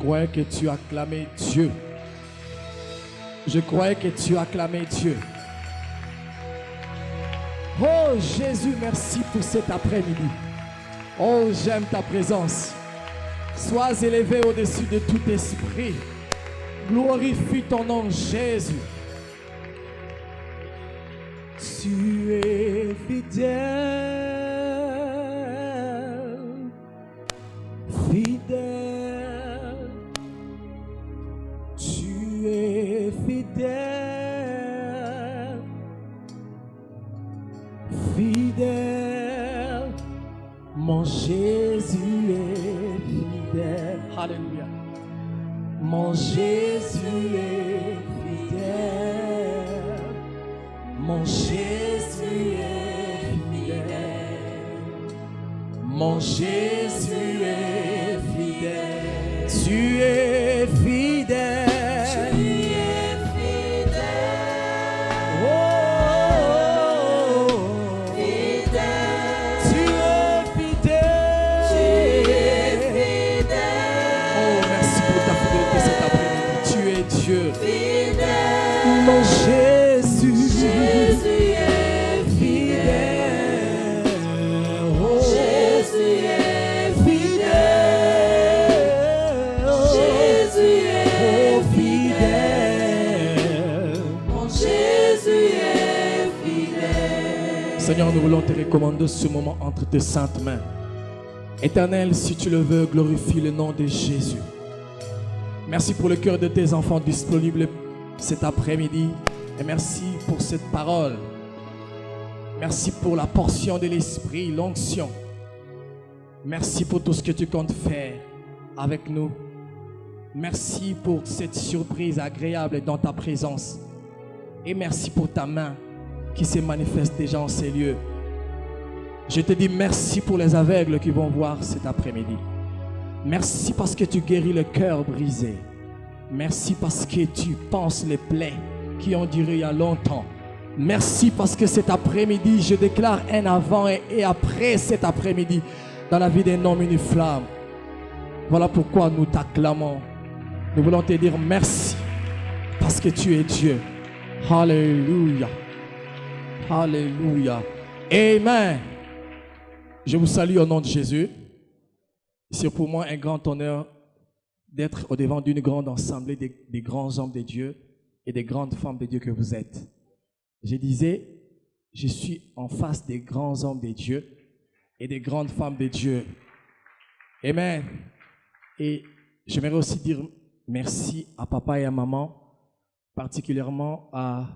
croyais que tu acclamais Dieu. Je croyais que tu acclamais Dieu. Oh Jésus, merci pour cet après-midi. Oh, j'aime ta présence. Sois élevé au-dessus de tout esprit. Glorifie ton nom, Jésus. Tu es fidèle, fidèle. Tu es fidèle, fidèle. Mon Jésus est fidèle. Alléluia. Mon Jésus est fidèle. Mon Jésus est fidèle. Mon Jésus est fidèle. Tu es fidèle. Mon Jésus, Jésus est fidèle. Oh, Jésus est fidèle. Oh, Jésus est fidèle. Mon Jésus est fidèle. Seigneur, nous voulons te recommander ce moment entre tes saintes mains. Éternel, si tu le veux, glorifie le nom de Jésus. Merci pour le cœur de tes enfants disponibles cet après-midi. Et merci pour cette parole. Merci pour la portion de l'Esprit, l'onction. Merci pour tout ce que tu comptes faire avec nous. Merci pour cette surprise agréable dans ta présence. Et merci pour ta main qui se manifeste déjà en ces lieux. Je te dis merci pour les aveugles qui vont voir cet après-midi. Merci parce que tu guéris le cœur brisé. Merci parce que tu penses les plaies qui ont duré il y a longtemps. Merci parce que cet après-midi, je déclare un avant et après cet après-midi dans la vie d'un homme une flamme. Voilà pourquoi nous t'acclamons. Nous voulons te dire merci parce que tu es Dieu. Alléluia. Alléluia. Amen. Je vous salue au nom de Jésus. C'est pour moi un grand honneur d'être au-devant d'une grande assemblée des grands hommes de Dieu et des grandes femmes de Dieu que vous êtes. Je disais, je suis en face des grands hommes de Dieu et des grandes femmes de Dieu. Amen. Et j'aimerais aussi dire merci à papa et à maman, particulièrement à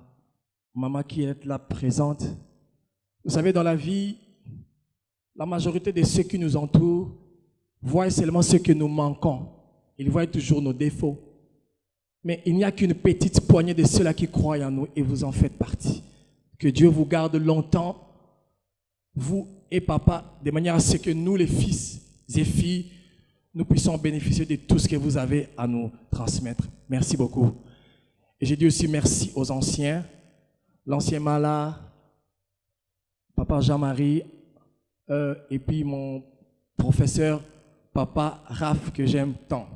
maman qui est là présente. Vous savez, dans la vie, la majorité de ceux qui nous entourent voient seulement ce que nous manquons. Ils voient toujours nos défauts. Mais il n'y a qu'une petite poignée de ceux-là qui croient en nous et vous en faites partie. Que Dieu vous garde longtemps, vous et papa, de manière à ce que nous, les fils et filles, nous puissions bénéficier de tout ce que vous avez à nous transmettre. Merci beaucoup. Et j'ai dit aussi merci aux anciens, l'ancien Mala, papa Jean-Marie, et puis mon professeur, papa Raph, que j'aime tant.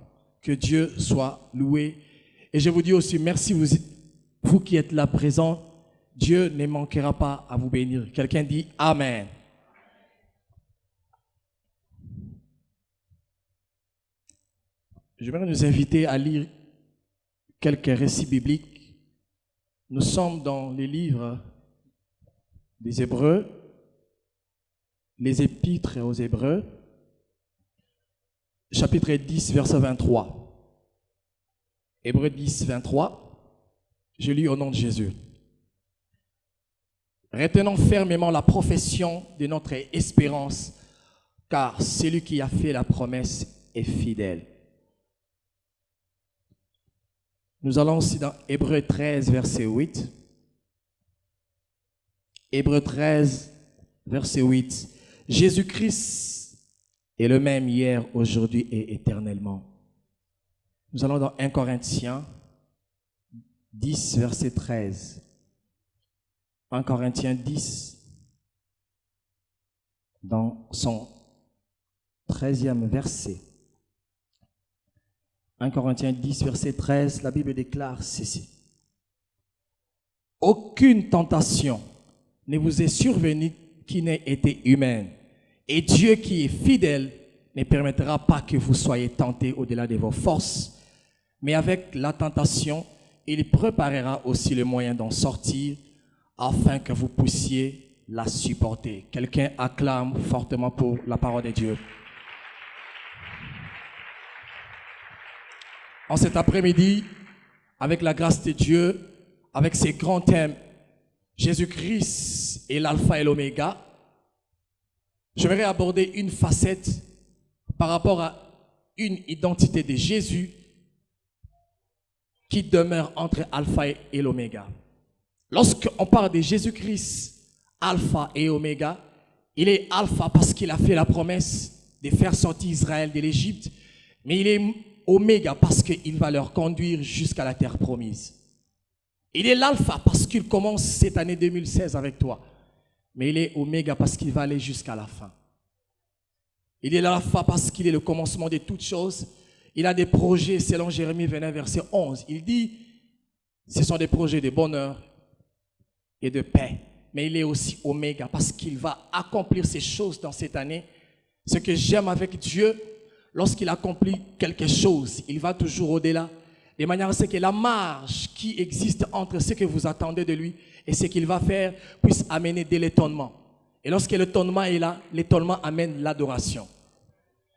Que Dieu soit loué. Et je vous dis aussi merci, vous qui êtes là présents. Dieu ne manquera pas à vous bénir. Quelqu'un dit Amen. Je vais nous inviter à lire quelques récits bibliques. Nous sommes dans les livres des Hébreux, les épîtres aux Hébreux, chapitre 10, verset 23. Hébreux 10, 23. Je lis au nom de Jésus. Retenons fermement la profession de notre espérance, car celui qui a fait la promesse est fidèle. Nous allons aussi dans Hébreux 13, verset 8. Hébreux 13, verset 8. Jésus-Christ est le même hier, aujourd'hui et éternellement. Nous allons dans 1 Corinthiens 10, verset 13. 1 Corinthiens 10, dans son 13e verset. 1 Corinthiens 10, verset 13, la Bible déclare ceci. Aucune tentation ne vous est survenue qui n'ait été humaine. Et Dieu qui est fidèle ne permettra pas que vous soyez tentés au-delà de vos forces. Mais avec la tentation, il préparera aussi le moyen d'en sortir afin que vous puissiez la supporter. Quelqu'un acclame fortement pour la parole de Dieu. En cet après-midi, avec la grâce de Dieu, avec ces grands thèmes, Jésus-Christ est l'alpha et l'oméga, j'aimerais aborder une facette par rapport à une identité de Jésus qui demeure entre alpha et l'oméga. Lorsqu'on parle de Jésus-Christ, alpha et oméga, il est alpha parce qu'il a fait la promesse de faire sortir Israël de l'Égypte, mais il est oméga parce qu'il va leur conduire jusqu'à la terre promise. Il est l'alpha parce qu'il commence cette année 2016 avec toi, mais il est oméga parce qu'il va aller jusqu'à la fin. Il est l'alpha parce qu'il est le commencement de toutes choses. Il a des projets selon Jérémie 29, verset 11. Il dit, ce sont des projets de bonheur et de paix. Mais il est aussi oméga parce qu'il va accomplir ces choses dans cette année. Ce que j'aime avec Dieu, lorsqu'il accomplit quelque chose, il va toujours au-delà. De manière à ce que la marge qui existe entre ce que vous attendez de lui et ce qu'il va faire puisse amener de l'étonnement. Et lorsque l'étonnement est là, l'étonnement amène l'adoration.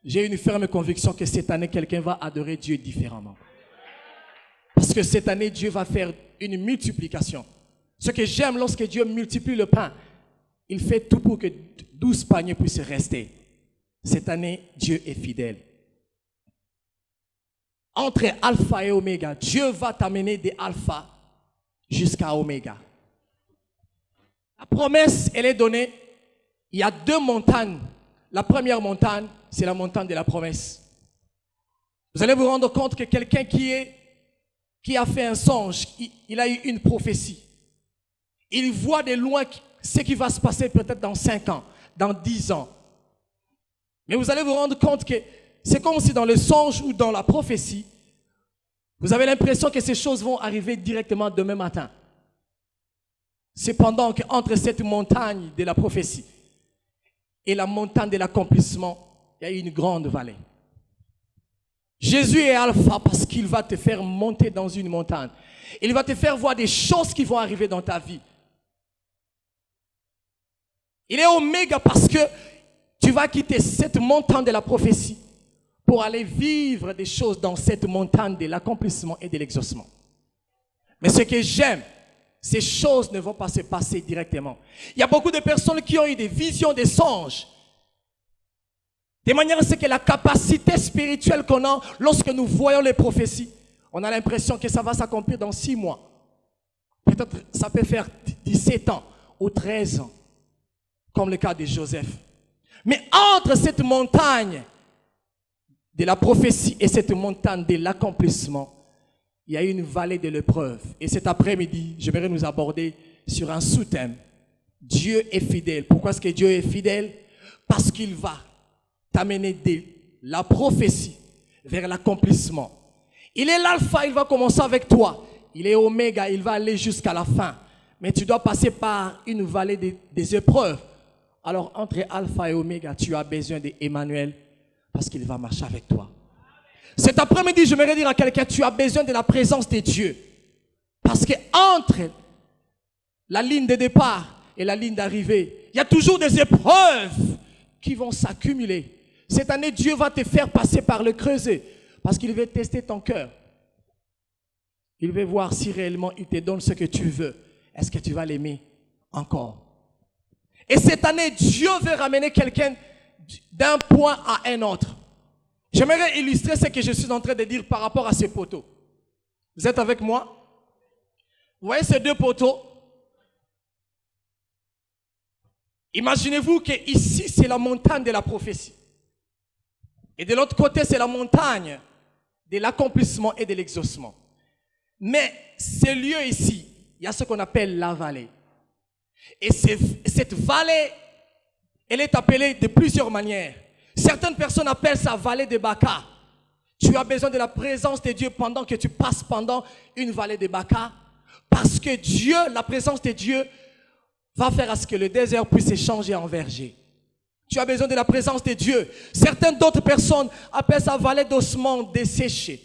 J'ai une ferme conviction que cette année, quelqu'un va adorer Dieu différemment. Parce que cette année, Dieu va faire une multiplication. Ce que j'aime lorsque Dieu multiplie le pain, il fait tout pour que 12 paniers puissent rester. Cette année, Dieu est fidèle. Entre alpha et oméga, Dieu va t'amener de alpha jusqu'à oméga. La promesse, elle est donnée. Il y a 2 montagnes. La première montagne, c'est la montagne de la promesse. Vous allez vous rendre compte que quelqu'un qui a fait un songe, il a eu une prophétie. Il voit de loin ce qui va se passer peut-être dans 5 ans, dans 10 ans. Mais vous allez vous rendre compte que c'est comme si dans le songe ou dans la prophétie, vous avez l'impression que ces choses vont arriver directement demain matin. Cependant qu'entre cette montagne de la prophétie et la montagne de l'accomplissement, il y a une grande vallée. Jésus est alpha parce qu'il va te faire monter dans une montagne. Il va te faire voir des choses qui vont arriver dans ta vie. Il est oméga parce que tu vas quitter cette montagne de la prophétie pour aller vivre des choses dans cette montagne de l'accomplissement et de l'exaucement. Mais ce que j'aime, ces choses ne vont pas se passer directement. Il y a beaucoup de personnes qui ont eu des visions, des songes. De manière à ce que la capacité spirituelle qu'on a lorsque nous voyons les prophéties, on a l'impression que ça va s'accomplir dans 6 mois. Peut-être ça peut faire 17 ans ou 13 ans, comme le cas de Joseph. Mais entre cette montagne de la prophétie et cette montagne de l'accomplissement, il y a une vallée de l'épreuve. Et cet après-midi, j'aimerais nous aborder sur un sous-thème. Dieu est fidèle. Pourquoi est-ce que Dieu est fidèle? Parce qu'il va t'amener de la prophétie vers l'accomplissement. Il est l'alpha, il va commencer avec toi. Il est oméga, il va aller jusqu'à la fin. Mais tu dois passer par une vallée des épreuves. Alors, entre alpha et oméga, tu as besoin d'Emmanuel parce qu'il va marcher avec toi. Cet après-midi, j'aimerais dire à quelqu'un, tu as besoin de la présence de Dieu. Parce que entre la ligne de départ et la ligne d'arrivée, il y a toujours des épreuves qui vont s'accumuler. Cette année, Dieu va te faire passer par le creuset parce qu'il veut tester ton cœur. Il veut voir si réellement il te donne ce que tu veux. Est-ce que tu vas l'aimer encore? Et cette année, Dieu veut ramener quelqu'un d'un point à un autre. J'aimerais illustrer ce que je suis en train de dire par rapport à ces poteaux. Vous êtes avec moi? Vous voyez ces 2 poteaux? Imaginez-vous que ici, c'est la montagne de la prophétie. Et de l'autre côté, c'est la montagne de l'accomplissement et de l'exaucement. Mais ce lieu ici, il y a ce qu'on appelle la vallée. Et cette vallée, elle est appelée de plusieurs manières. Certaines personnes appellent ça vallée de Baca. Tu as besoin de la présence de Dieu pendant que tu passes pendant une vallée de Baca. Parce que Dieu, la présence de Dieu, va faire à ce que le désert puisse s'échanger en verger. Tu as besoin de la présence de Dieu. Certaines d'autres personnes appellent ça vallée d'ossements desséchés.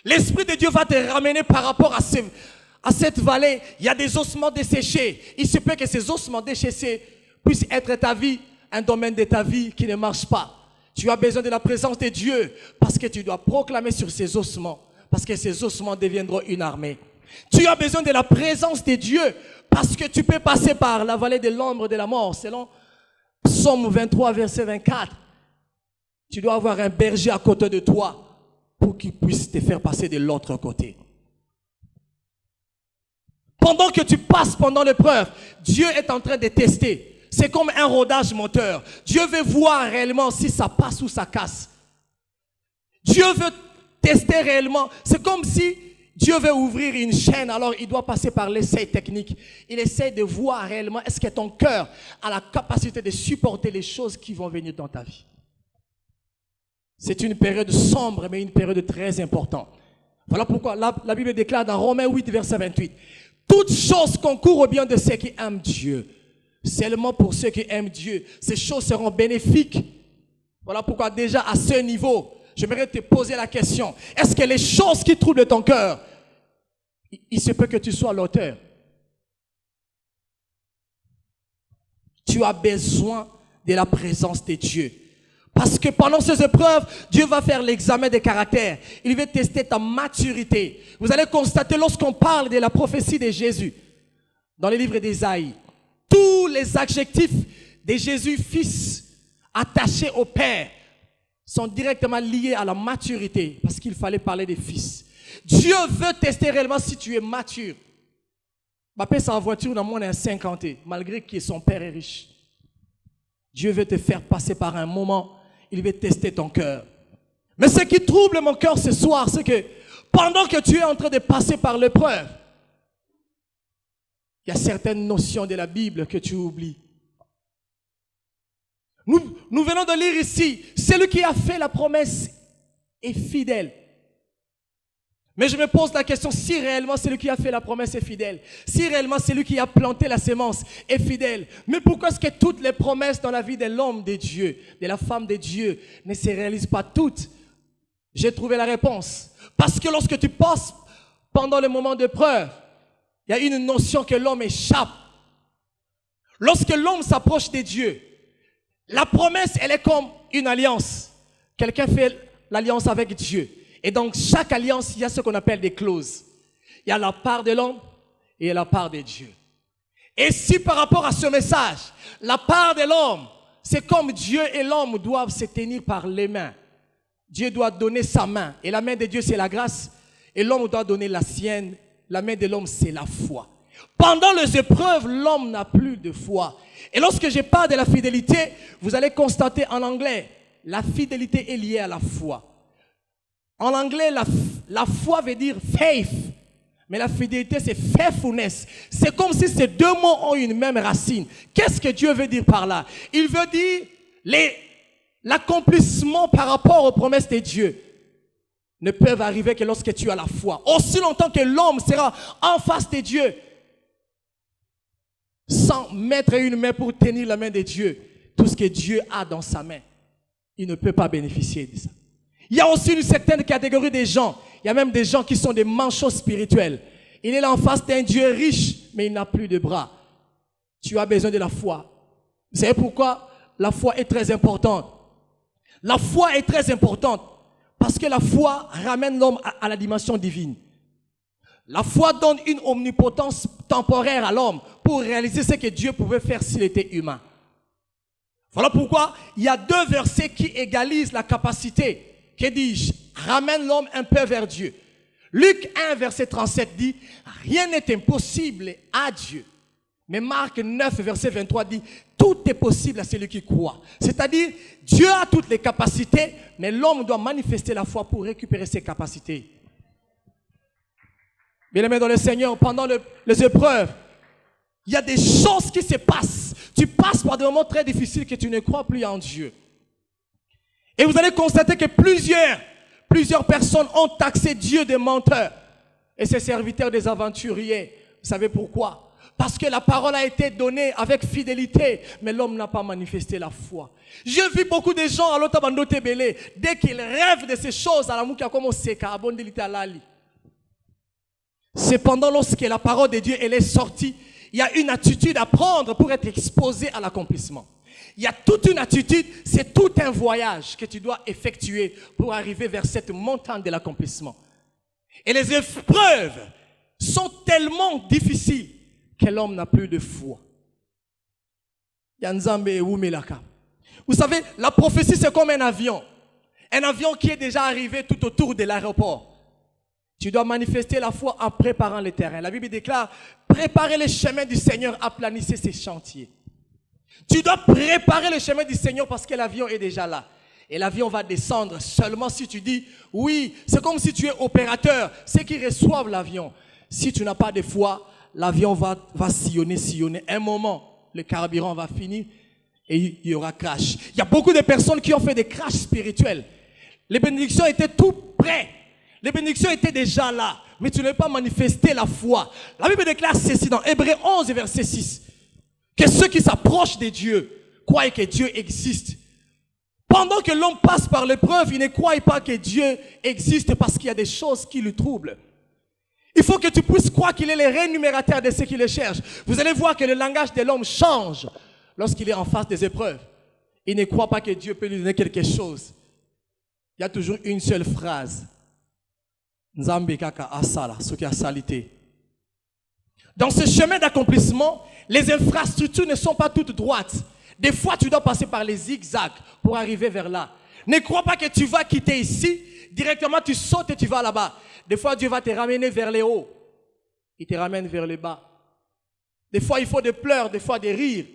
L'Esprit de Dieu va te ramener par rapport à cette vallée. Il y a des ossements desséchés. Il se peut que ces ossements desséchés puissent être ta vie, un domaine de ta vie qui ne marche pas. Tu as besoin de la présence de Dieu parce que tu dois proclamer sur ces ossements, parce que ces ossements deviendront une armée. Tu as besoin de la présence de Dieu parce que tu peux passer par la vallée de l'ombre de la mort. Selon Psaume 23, verset 24, tu dois avoir un berger à côté de toi pour qu'il puisse te faire passer de l'autre côté. Pendant que tu passes pendant l'épreuve, Dieu est en train de tester. C'est comme un rodage moteur. Dieu veut voir réellement si ça passe ou ça casse. Dieu veut tester réellement. C'est comme si Dieu veut ouvrir une chaîne, alors il doit passer par l'essai technique. Il essaie de voir réellement est-ce que ton cœur a la capacité de supporter les choses qui vont venir dans ta vie. C'est une période sombre, mais une période très importante. Voilà pourquoi la Bible déclare dans Romains 8, verset 28, « Toutes choses concourent au bien de ceux qui aiment Dieu. Seulement pour ceux qui aiment Dieu, ces choses seront bénéfiques. » Voilà pourquoi déjà à ce niveau, j'aimerais te poser la question. Est-ce que les choses qui troublent ton cœur, il se peut que tu sois l'auteur. Tu as besoin de la présence de Dieu. Parce que pendant ces épreuves, Dieu va faire l'examen des caractères. Il va tester ta maturité. Vous allez constater lorsqu'on parle de la prophétie de Jésus, dans le livre d'Ésaïe, tous les adjectifs de Jésus, fils, attachés au Père, sont directement liés à la maturité, parce qu'il fallait parler des fils. Dieu veut tester réellement si tu es mature. Ma père, sa voiture, dans mon 50 ans, malgré que son père est riche. Dieu veut te faire passer par un moment, il veut tester ton cœur. Mais ce qui trouble mon cœur ce soir, c'est que pendant que tu es en train de passer par l'épreuve, il y a certaines notions de la Bible que tu oublies. Nous venons de lire ici, celui qui a fait la promesse est fidèle. Mais je me pose la question, si réellement celui qui a fait la promesse est fidèle, si réellement celui qui a planté la semence est fidèle, mais pourquoi est-ce que toutes les promesses dans la vie de l'homme de Dieu, de la femme de Dieu, ne se réalisent pas toutes? J'ai trouvé la réponse. Parce que lorsque tu passes pendant le moment d'épreuve, il y a une notion que l'homme échappe. Lorsque l'homme s'approche de Dieu, la promesse, elle est comme une alliance. Quelqu'un fait l'alliance avec Dieu. Et donc, chaque alliance, il y a ce qu'on appelle des clauses. Il y a la part de l'homme et il y a la part de Dieu. Et si par rapport à ce message, la part de l'homme, c'est comme Dieu et l'homme doivent se tenir par les mains. Dieu doit donner sa main. Et la main de Dieu, c'est la grâce. Et l'homme doit donner la sienne. La main de l'homme, c'est la foi. Pendant les épreuves, l'homme n'a plus de foi. Et lorsque je parle de la fidélité, vous allez constater en anglais, la fidélité est liée à la foi. En anglais, la foi veut dire faith. Mais la fidélité, c'est faithfulness. C'est comme si ces deux mots ont une même racine. Qu'est-ce que Dieu veut dire par là? Il veut dire l'accomplissement par rapport aux promesses de Dieu ne peuvent arriver que lorsque tu as la foi. Aussi longtemps que l'homme sera en face de Dieu, sans mettre une main pour tenir la main de Dieu, tout ce que Dieu a dans sa main, il ne peut pas bénéficier de ça. Il y a aussi une certaine catégorie de gens. Il y a même des gens qui sont des manchots spirituels. Il est là en face d'un Dieu riche, mais il n'a plus de bras. Tu as besoin de la foi. Vous savez pourquoi la foi est très importante? La foi est très importante parce que la foi ramène l'homme à la dimension divine. La foi donne une omnipotence temporaire à l'homme pour réaliser ce que Dieu pouvait faire s'il était humain. Voilà pourquoi il y a deux versets qui égalisent la capacité. Que dis-je? Ramène l'homme un peu vers Dieu. Luc 1, verset 37 dit, rien n'est impossible à Dieu. Mais Marc 9, verset 23 dit, tout est possible à celui qui croit. C'est-à-dire, Dieu a toutes les capacités, mais l'homme doit manifester la foi pour récupérer ses capacités. Bien-aimés dans le Seigneur, pendant les épreuves, il y a des choses qui se passent. Tu passes par des moments très difficiles que tu ne crois plus en Dieu. Et vous allez constater que plusieurs Plusieurs personnes ont taxé Dieu de menteur et ses serviteurs des aventuriers. Vous savez pourquoi? Parce que la parole a été donnée avec fidélité, mais l'homme n'a pas manifesté la foi. J'ai vu beaucoup de gens à l'Otabando Tebele, dès qu'ils rêvent de ces choses, à la moukia comme au seka, à Bondelita Lali. Cependant, lorsque la parole de Dieu elle est sortie, il y a une attitude à prendre pour être exposé à l'accomplissement. Il y a toute une attitude, c'est tout un voyage que tu dois effectuer pour arriver vers cette montagne de l'accomplissement. Et les épreuves sont tellement difficiles que l'homme n'a plus de foi. Vous savez, la prophétie c'est comme un avion. Un avion qui est déjà arrivé tout autour de l'aéroport. Tu dois manifester la foi en préparant le terrain. La Bible déclare, préparez le chemin du Seigneur, aplanissez ses chantiers. Tu dois préparer le chemin du Seigneur parce que l'avion est déjà là. Et l'avion va descendre seulement si tu dis, oui, c'est comme si tu es opérateur, ceux qui reçoivent l'avion. Si tu n'as pas de foi, l'avion va sillonner. Un moment, le carburant va finir et il y aura crash. Il y a beaucoup de personnes qui ont fait des crashs spirituels. Les bénédictions étaient tout prêtes. Les bénédictions étaient déjà là, mais tu n'avais pas manifesté la foi. La Bible déclare ceci dans Hébreux 11, verset 6. Que ceux qui s'approchent de Dieu croient que Dieu existe. Pendant que l'homme passe par l'épreuve, il ne croit pas que Dieu existe parce qu'il y a des choses qui le troublent. Il faut que tu puisses croire qu'il est le rémunérateur de ceux qui le cherchent. Vous allez voir que le langage de l'homme change lorsqu'il est en face des épreuves. Il ne croit pas que Dieu peut lui donner quelque chose. Il y a toujours une seule phrase. Nzambe kaka asala, ce qui a salité. Dans ce chemin d'accomplissement, les infrastructures ne sont pas toutes droites. Des fois, tu dois passer par les zigzags pour arriver vers là. Ne crois pas que tu vas quitter ici, directement tu sautes et tu vas là-bas. Des fois, Dieu va te ramener vers les hauts. Il te ramène vers les bas. Des fois, il faut des pleurs, des fois des rires.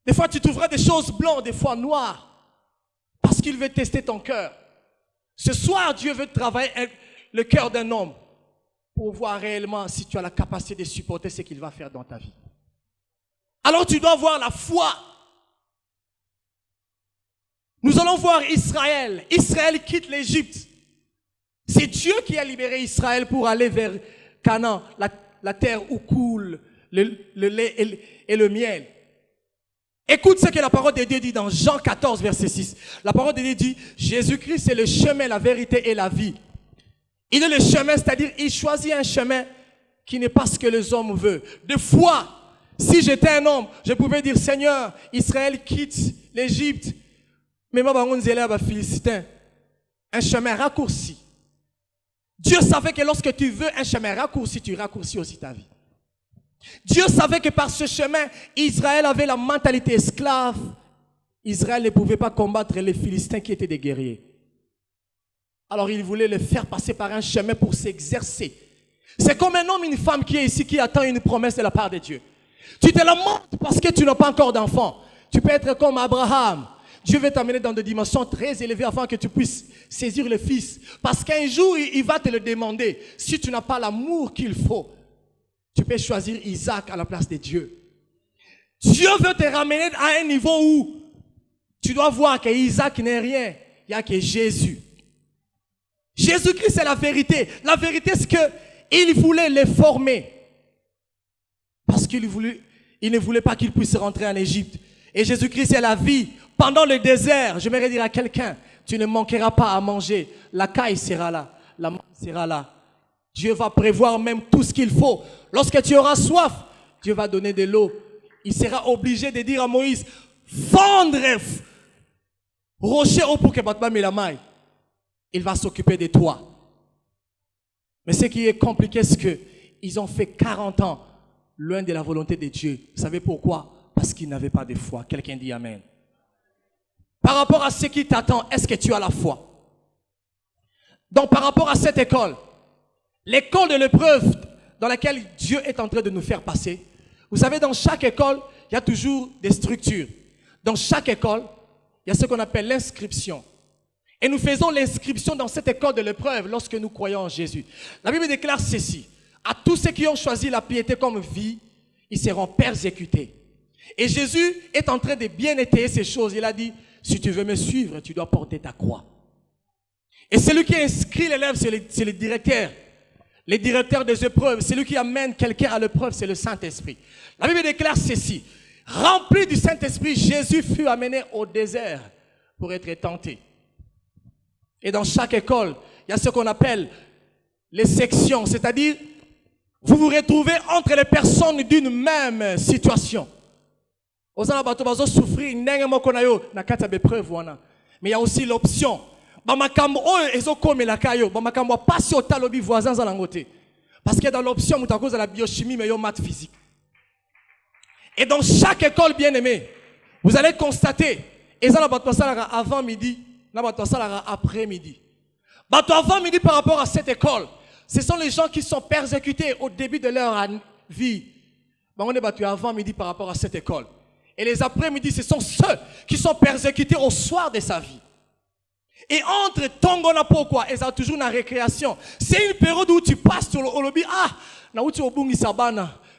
Des fois, tu trouveras des choses blanches, des fois noires. Parce qu'il veut tester ton cœur. Ce soir, Dieu veut travailler le cœur d'un homme pour voir réellement si tu as la capacité de supporter ce qu'il va faire dans ta vie. Alors tu dois avoir la foi. Nous allons voir Israël. Israël quitte l'Égypte. C'est Dieu qui a libéré Israël pour aller vers Canaan, la terre où coule le lait et le miel. Écoute ce que la parole de Dieu dit dans Jean 14, verset 6. La parole de Dieu dit, Jésus-Christ est le chemin, la vérité et la vie. Il est le chemin, c'est-à-dire il choisit un chemin qui n'est pas ce que les hommes veulent. Des fois, si j'étais un homme, je pouvais dire, Seigneur, Israël quitte l'Égypte, mais moi, Philistin, un chemin raccourci. Dieu savait que lorsque tu veux un chemin raccourci, tu raccourcis aussi ta vie. Dieu savait que par ce chemin, Israël avait la mentalité esclave. Israël ne pouvait pas combattre les Philistins qui étaient des guerriers. Alors il voulait le faire passer par un chemin pour s'exercer. C'est comme un homme et une femme qui est ici, qui attend une promesse de la part de Dieu. Tu te lamentes parce que tu n'as pas encore d'enfant. Tu peux être comme Abraham. Dieu veut t'amener dans des dimensions très élevées afin que tu puisses saisir le fils. Parce qu'un jour, il va te le demander. Si tu n'as pas l'amour qu'il faut, tu peux choisir Isaac à la place de Dieu. Dieu veut te ramener à un niveau où tu dois voir que Isaac n'est rien. Il n'y a que Jésus. Jésus-Christ, c'est la vérité. La vérité, c'est qu'il voulait les former. Parce qu'il ne voulait pas qu'il puisse rentrer en Égypte. Et Jésus-Christ, c'est la vie. Pendant le désert, j'aimerais dire à quelqu'un, tu ne manqueras pas à manger. La caille sera là. La manne sera là. Dieu va prévoir même tout ce qu'il faut. Lorsque tu auras soif, Dieu va donner de l'eau. Il sera obligé de dire à Moïse, fendre rocher au pour que Batman me la maille. Il va s'occuper de toi. Mais ce qui est compliqué, c'est qu'ils ont fait 40 ans loin de la volonté de Dieu. Vous savez pourquoi? Parce qu'ils n'avaient pas de foi. Quelqu'un dit Amen. Par rapport à ce qui t'attend, est-ce que tu as la foi? Donc par rapport à cette école, l'école de l'épreuve dans laquelle Dieu est en train de nous faire passer, vous savez, dans chaque école, il y a toujours des structures. Dans chaque école, il y a ce qu'on appelle l'inscription. Et nous faisons l'inscription dans cette école de l'épreuve lorsque nous croyons en Jésus. La Bible déclare ceci. À tous ceux qui ont choisi la piété comme vie, ils seront persécutés. Et Jésus est en train de bien étayer ces choses. Il a dit, si tu veux me suivre, tu dois porter ta croix. Et celui qui inscrit l'élève, c'est le directeur. Les directeurs des épreuves, celui qui amène quelqu'un à l'épreuve, c'est le Saint-Esprit. La Bible déclare ceci. Rempli du Saint-Esprit, Jésus fut amené au désert pour être tenté. Et dans chaque école, il y a ce qu'on appelle les sections, c'est-à-dire vous vous retrouvez entre les personnes d'une même situation. Mais il y a aussi l'option. Parce que dans l'option, vous avez la biochimie, mais il y a maths physique. Et dans chaque école bien aimée, vous allez constater, et ça avant midi, après midi. Avant midi par rapport à cette école, ce sont les gens qui sont persécutés au début de leur vie. On est battu avant midi par rapport à cette école. Et les après-midi, ce sont ceux qui sont persécutés au soir de sa vie. Et entre Tongona pourquoi ils ont toujours une récréation. C'est une période où tu passes sur le lobby.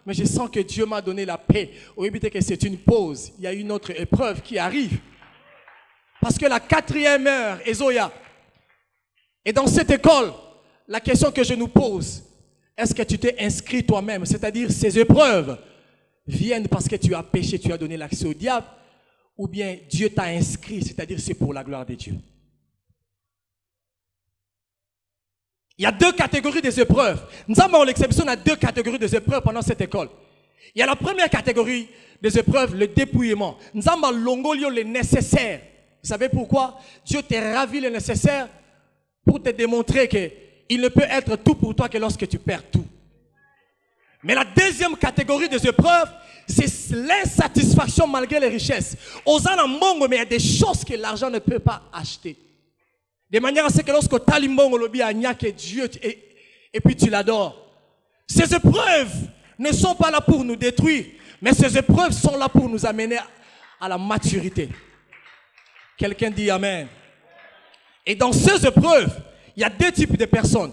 Mais je sens que Dieu m'a donné la paix. Au éviter que c'est une pause. Il y a une autre épreuve qui arrive. Parce que la 4e heure, Ezoya. Et dans cette école, la question que je nous pose, est-ce que tu t'es inscrit toi-même? C'est-à-dire ces épreuves viennent parce que tu as péché, tu as donné l'accès au diable, ou bien Dieu t'a inscrit, c'est-à-dire c'est pour la gloire de Dieu. Il y a 2 catégories des épreuves. Nous avons l'exception, on a 2 catégories des épreuves pendant cette école. Il y a la première catégorie des épreuves, le dépouillement. Nous avons l'ongolio, le nécessaire. Vous savez pourquoi? Dieu t'a ravi le nécessaire pour te démontrer qu'il ne peut être tout pour toi que lorsque tu perds tout. Mais la deuxième catégorie des épreuves, c'est l'insatisfaction malgré les richesses. Aux anambongo, mais il y a des choses que l'argent ne peut pas acheter. De manière à ce que lorsque tu as l'imbongo, il y a que Dieu et puis tu l'adores. Ces épreuves ne sont pas là pour nous détruire, mais ces épreuves sont là pour nous amener à la maturité. Quelqu'un dit Amen. Et dans ces épreuves, il y a 2 types de personnes.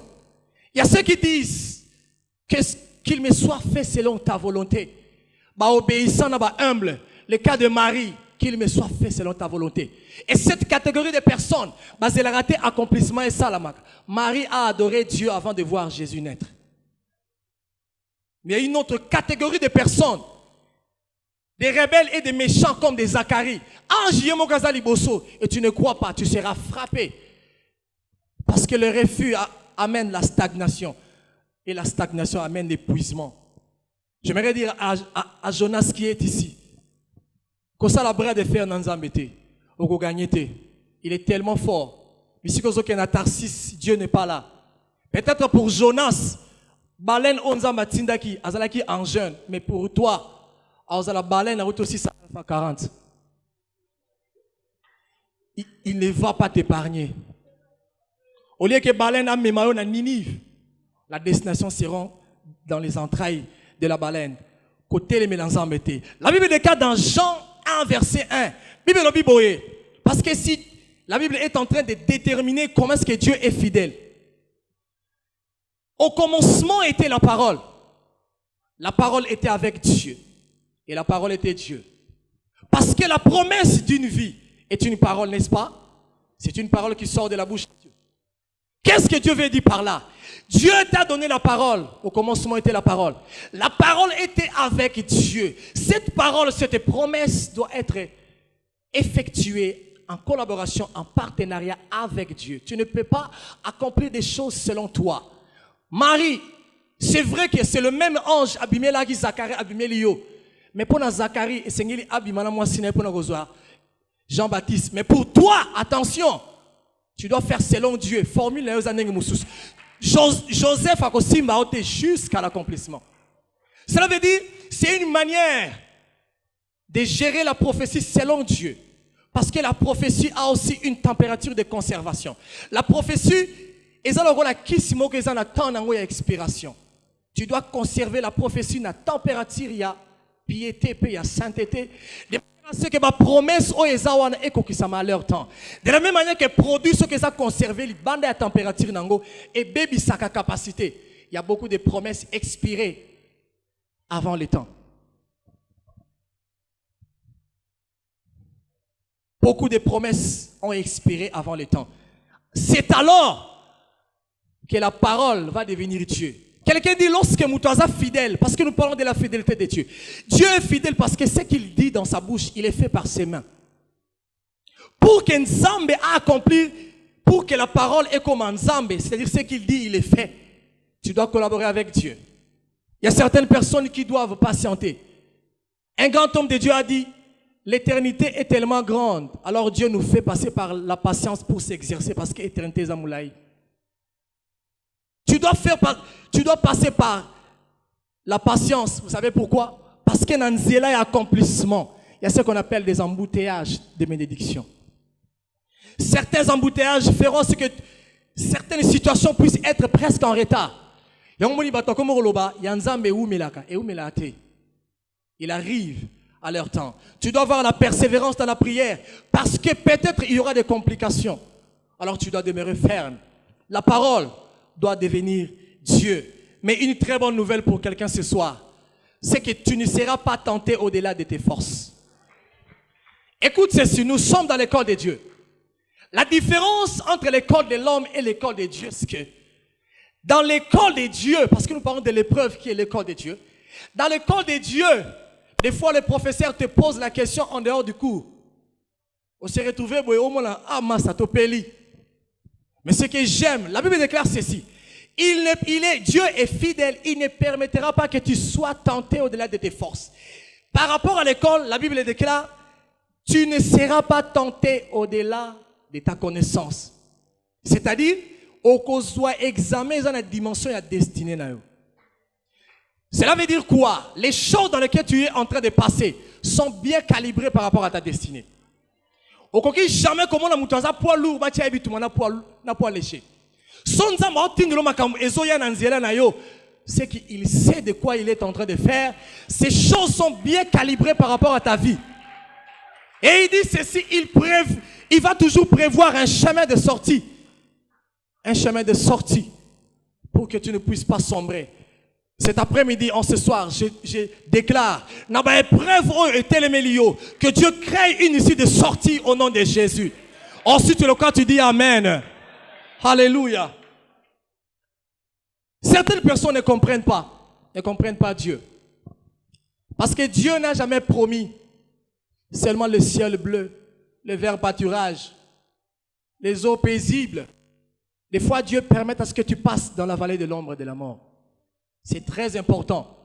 Il y a ceux qui disent qu'il me soit fait selon ta volonté. Obéissant, humble. Le cas de Marie, qu'il me soit fait selon ta volonté. Et cette catégorie de personnes, elle a raté accomplissement et salamak. Marie a adoré Dieu avant de voir Jésus naître. Mais il y a une autre catégorie de personnes, des rebelles et des méchants comme des Zacharie. Et tu ne crois pas, tu seras frappé. Parce que le refus amène la stagnation. Et la stagnation amène l'épuisement. J'aimerais dire à Jonas qui est ici, que ça la bras de fer dans Zambété, au gagné. Il est tellement fort. Mais si vous avez un Tarsis, Dieu n'est pas là. Peut-être pour Jonas, baleine onza matindaki, azalaki en jeune, mais pour toi, azala baleine a aussi 40. Il ne va pas t'épargner. Au lieu que baleine a mémayo na Ninive, la destination sera dans les entrailles de la baleine. Côté les mélanges embêtés. La Bible déclare dans Jean 1, verset 1. Parce que si la Bible est en train de déterminer comment est-ce que Dieu est fidèle. Au commencement était la parole. La parole était avec Dieu. Et la parole était Dieu. Parce que la promesse d'une vie est une parole, n'est-ce pas? C'est une parole qui sort de la bouche de Dieu. Qu'est-ce que Dieu veut dire par là? Dieu t'a donné la parole. Au commencement était la parole. La parole était avec Dieu. Cette parole, cette promesse doit être effectuée en collaboration, en partenariat avec Dieu. Tu ne peux pas accomplir des choses selon toi. Marie, c'est vrai que c'est le même ange abîmé là qui Zacharie abîmé Lio. Mais pour Zacharie, c'est ngeli abîmana moi siné pour Jean-Baptiste. Mais pour toi, attention, tu dois faire selon Dieu. Formule les années Moussous. Joseph a kosimba jusqu'à l'accomplissement. Cela veut dire, c'est une manière de gérer la prophétie selon Dieu. Parce que la prophétie a aussi une température de conservation. La prophétie, expiration. Tu dois conserver la prophétie dans la température, il y a piété, il y a sainteté. C'est que ma promesse à leur temps. De la même manière que produit ce que ça conservé, les bandes à température et baby sa capacité. Il y a beaucoup de promesses expirées avant le temps. Beaucoup de promesses ont expiré avant le temps. c'est alors que la parole va devenir Dieu. Quelqu'un dit lorsque Moutaza fidèle, parce que nous parlons de la fidélité de Dieu. Dieu est fidèle parce que ce qu'il dit dans sa bouche, il est fait par ses mains. Pour que Nzambe a accompli, pour que la parole est comme Nzambe, c'est-à-dire ce qu'il dit, il est fait. Tu dois collaborer avec Dieu. Il y a certaines personnes qui doivent patienter. Un grand homme de Dieu a dit, l'éternité est tellement grande, alors Dieu nous fait passer par la patience pour s'exercer, parce que l'éternité est Zamoulaï. Tu dois passer par la patience. Vous savez pourquoi? Parce que dans Nzela et accomplissement, il y a ce qu'on appelle des embouteillages de bénédiction. Certains embouteillages feront ce que certaines situations puissent être presque en retard. Il arrive à leur temps. Tu dois avoir la persévérance dans la prière parce que peut-être il y aura des complications. Alors tu dois demeurer ferme. La parole doit devenir Dieu. Mais une très bonne nouvelle pour quelqu'un ce soir, c'est que tu ne seras pas tenté au-delà de tes forces. Écoute ceci, nous sommes dans l'école de Dieu. La différence entre l'école de l'homme et l'école de Dieu, c'est que dans l'école de Dieu, parce que nous parlons de l'épreuve qui est l'école de Dieu, dans l'école de Dieu, des fois les professeurs te posent la question en dehors du cours. On s'est retrouvé, mais ce que j'aime, la Bible déclare ceci. Dieu est fidèle, il ne permettra pas que tu sois tenté au-delà de tes forces. Par rapport à l'école, la Bible déclare, tu ne seras pas tenté au-delà de ta connaissance. C'est-à-dire, au cause examiner dans la dimension et la destinée. Cela veut dire quoi? Les choses dans lesquelles tu es en train de passer sont bien calibrées par rapport à ta destinée. Au cas jamais comment la moutoisa poids lourd, na poids léger. C'est qu'il sait de quoi il est en train de faire. Ces choses sont bien calibrées par rapport à ta vie. Et il dit ceci, il va toujours prévoir un chemin de sortie. Un chemin de sortie pour que tu ne puisses pas sombrer. Cet après-midi, ce soir, je déclare que Dieu crée une issue de sortie au nom de Jésus. Ensuite, le cas, tu dis Amen. Alléluia. Certaines personnes ne comprennent pas Dieu. Parce que Dieu n'a jamais promis seulement le ciel bleu, le vert pâturage, les eaux paisibles. Des fois, Dieu permet à ce que tu passes dans la vallée de l'ombre de la mort. C'est très important.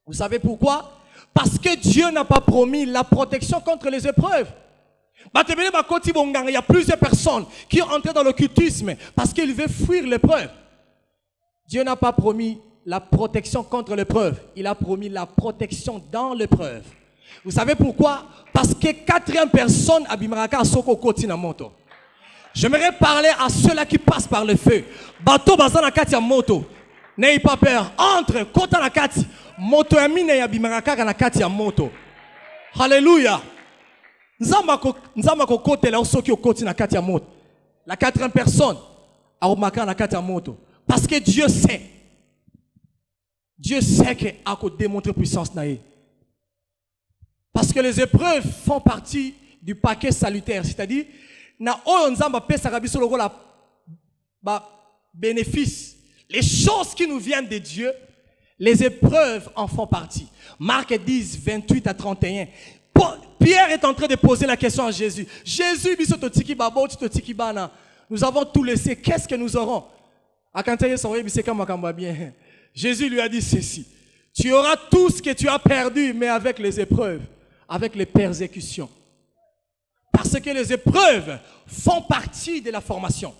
Vous savez pourquoi? Parce que Dieu n'a pas promis la protection contre les épreuves. Il y a plusieurs personnes qui ont entré dans l'occultisme parce qu'ils veulent fuir l'épreuve. Dieu n'a pas promis la protection contre l'épreuve. Il a promis la protection dans l'épreuve. Vous savez pourquoi? Parce que quatrième personne à Bimaraka Soko Kotina Moto. J'aimerais parler à ceux-là qui passent par le feu. Bateau Bazana Katia Moto. N'ayez pas peur. Entre, Kota Nakati. Moto Amine ya Bimaraka Nakati Moto. Alléluia. Nzamako kote la osoki okoti na kati ya moto. La quatrième personne a remarqué na kati ya moto. Parce que Dieu sait. Dieu sait que a démontré puissance na ye. Parce que les épreuves font partie du paquet salutaire, c'est-à-dire na oyo nzamba pesa kabiso lokola ba bénéfice. Les choses qui nous viennent de Dieu, les épreuves en font partie. Marc 10, 28 à 31. Pierre est en train de poser la question à Jésus. Jésus, nous avons tout laissé. Qu'est-ce que nous aurons? Jésus lui a dit ceci. Tu auras tout ce que tu as perdu, mais avec les épreuves, avec les persécutions. Parce que les épreuves font partie de la formation.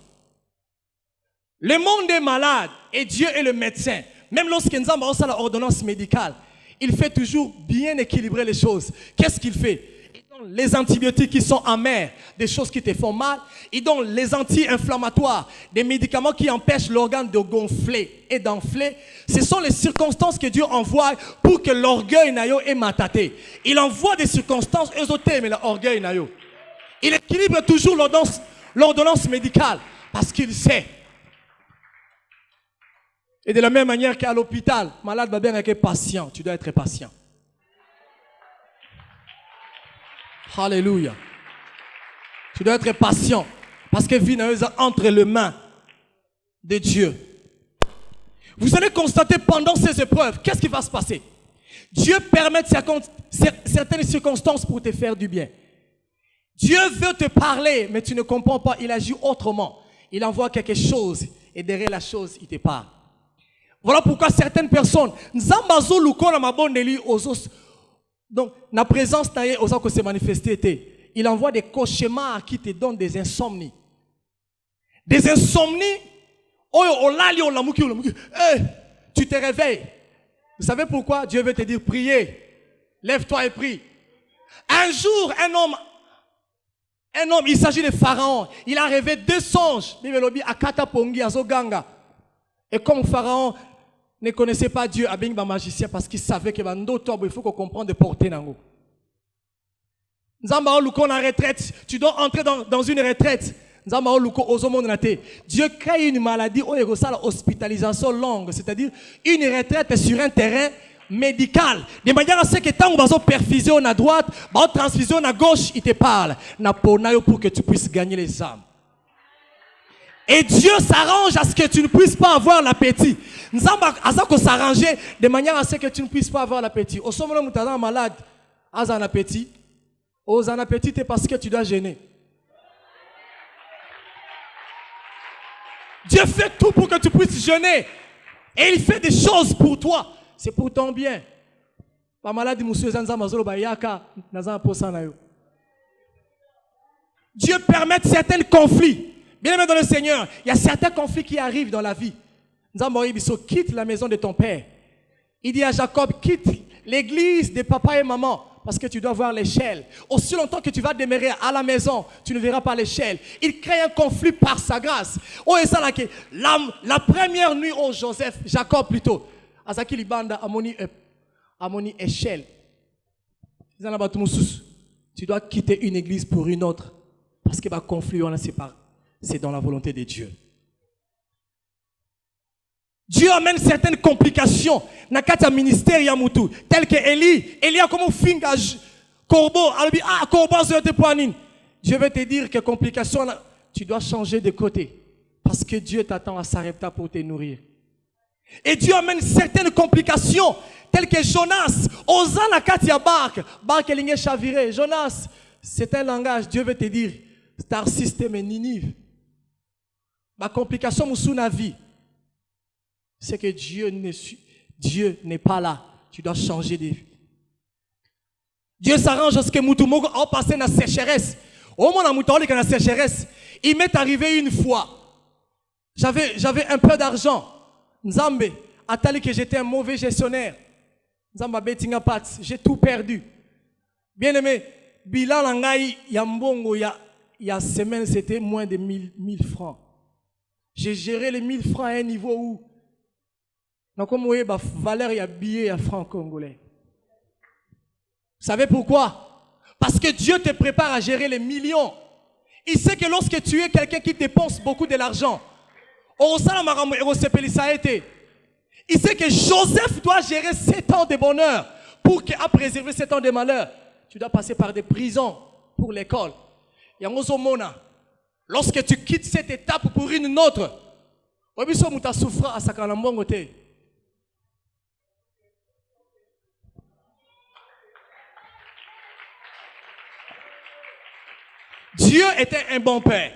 Le monde est malade et Dieu est le médecin. Même lorsque nous avons l'ordonnance médicale, il fait toujours bien équilibrer les choses. Qu'est-ce qu'il fait? Il donne les antibiotiques qui sont amers, des choses qui te font mal. Il donne les anti-inflammatoires, des médicaments qui empêchent l'organe de gonfler et d'enfler. Ce sont les circonstances que Dieu envoie pour que l'orgueil n'aille et mataté. Il envoie des circonstances ésotériques, mais l'orgueil n'aille. Il équilibre toujours l'ordonnance médicale parce qu'il sait. Et de la même manière qu'à l'hôpital, malade va bien être patient. Tu dois être patient. Alléluia. Tu dois être patient. Parce que vie est entre les mains de Dieu. Vous allez constater pendant ces épreuves, qu'est-ce qui va se passer? Dieu permet certaines circonstances pour te faire du bien. Dieu veut te parler, mais tu ne comprends pas, il agit autrement. Il envoie quelque chose et derrière la chose, il te parle. Voilà pourquoi certaines personnes, donc, la présence se manifester, il envoie des cauchemars qui te donnent des insomnies. Des insomnies, tu te réveilles. Vous savez pourquoi? Dieu veut te dire, priez, lève-toi et prie. Un jour, un homme, il s'agit de Pharaon, il a rêvé 2 songes. Et comme Pharaon ne connaissait pas Dieu, il a magicien parce qu'il savait que il faut qu'on comprenne de porter nango. Retraite, tu dois entrer dans une retraite. Dieu crée une maladie, hospitalisation longue, c'est-à-dire une retraite sur un terrain médical. De manière à ce que tant que perfusion à droite, transfusion à gauche, il te parle. Pour que tu puisses gagner les âmes. Et Dieu s'arrange à ce que tu ne puisses pas avoir l'appétit. Nous avons s'arranger de manière à ce que tu ne puisses pas avoir l'appétit. Au sommet, tu es malade, tu as un appétit. Aux un appétit, c'est parce que tu dois gêner. Dieu fait tout pour que tu puisses jeûner. Et il fait des choses pour toi. C'est pour ton bien. Dieu permet certains conflits. Bien aimé dans le Seigneur, il y a certains conflits qui arrivent dans la vie. Quitte la maison de ton père. Il dit à Jacob, quitte l'église de papa et maman. Parce que tu dois voir l'échelle. Aussi longtemps que tu vas demeurer à la maison, tu ne verras pas l'échelle. Il crée un conflit par sa grâce. Oh, et ça, la première nuit, oh Joseph, Jacob plutôt, Azaki Libanda, Amoni échelle. Tu dois quitter une église pour une autre. Parce que le conflit, on a séparé. C'est dans la volonté de Dieu. Dieu amène certaines complications dans le ministère Yamutu, tel que Élie a comme finga corbeau, Dieu veut te dire que complications, tu dois changer de côté parce que Dieu t'attend à Sarepta pour te nourrir. Et Dieu amène certaines complications telles que Jonas, osant la katia barque elinge chaviré. Jonas, c'est un langage, Dieu veut te dire, star system et Ninive. Ma complication sous la vie. C'est que Dieu n'est pas là. Tu dois changer de vie. Dieu s'arrange à ce que Moutoumoko a passé dans la sécheresse. Au moins, dans la sécheresse, il m'est arrivé une fois. J'avais un peu d'argent. Nzambe, à tel que j'étais un mauvais gestionnaire. Nzamba betinga pat, j'ai tout perdu. Bien aimé, bilan langai yambongo il y a semaine, c'était moins de 1000 francs. J'ai géré les 1000 francs à un niveau où donc, comme vous voyez, la valeur est billet à francs congolais. Vous savez pourquoi? Parce que Dieu te prépare à gérer les millions. Il sait que lorsque tu es quelqu'un qui dépense beaucoup de l'argent, il sait que Joseph doit gérer 7 ans de bonheur pour qu'il ait préservé 7 ans de malheur. Tu dois passer par des prisons pour l'école. Lorsque tu quittes cette étape pour une autre, Dieu était un bon père.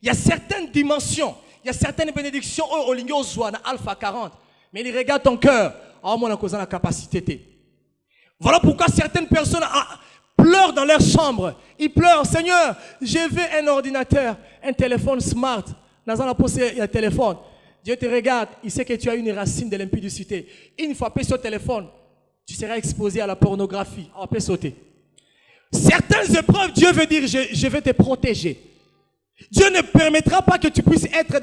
Il y a certaines dimensions, il y a certaines bénédictions au Alpha 40. Mais il regarde ton cœur. La capacité. Voilà pourquoi certaines personnes pleurent dans leur chambre. Ils pleurent, Seigneur, je veux un ordinateur, un téléphone smart. Dans un poste, un téléphone. Dieu te regarde, il sait que tu as une racine de l'impudicité. Une fois pris sur le téléphone, tu seras exposé à la pornographie. On peut sauter. Certaines épreuves, Dieu veut dire, je vais te protéger. Dieu ne permettra pas que tu puisses être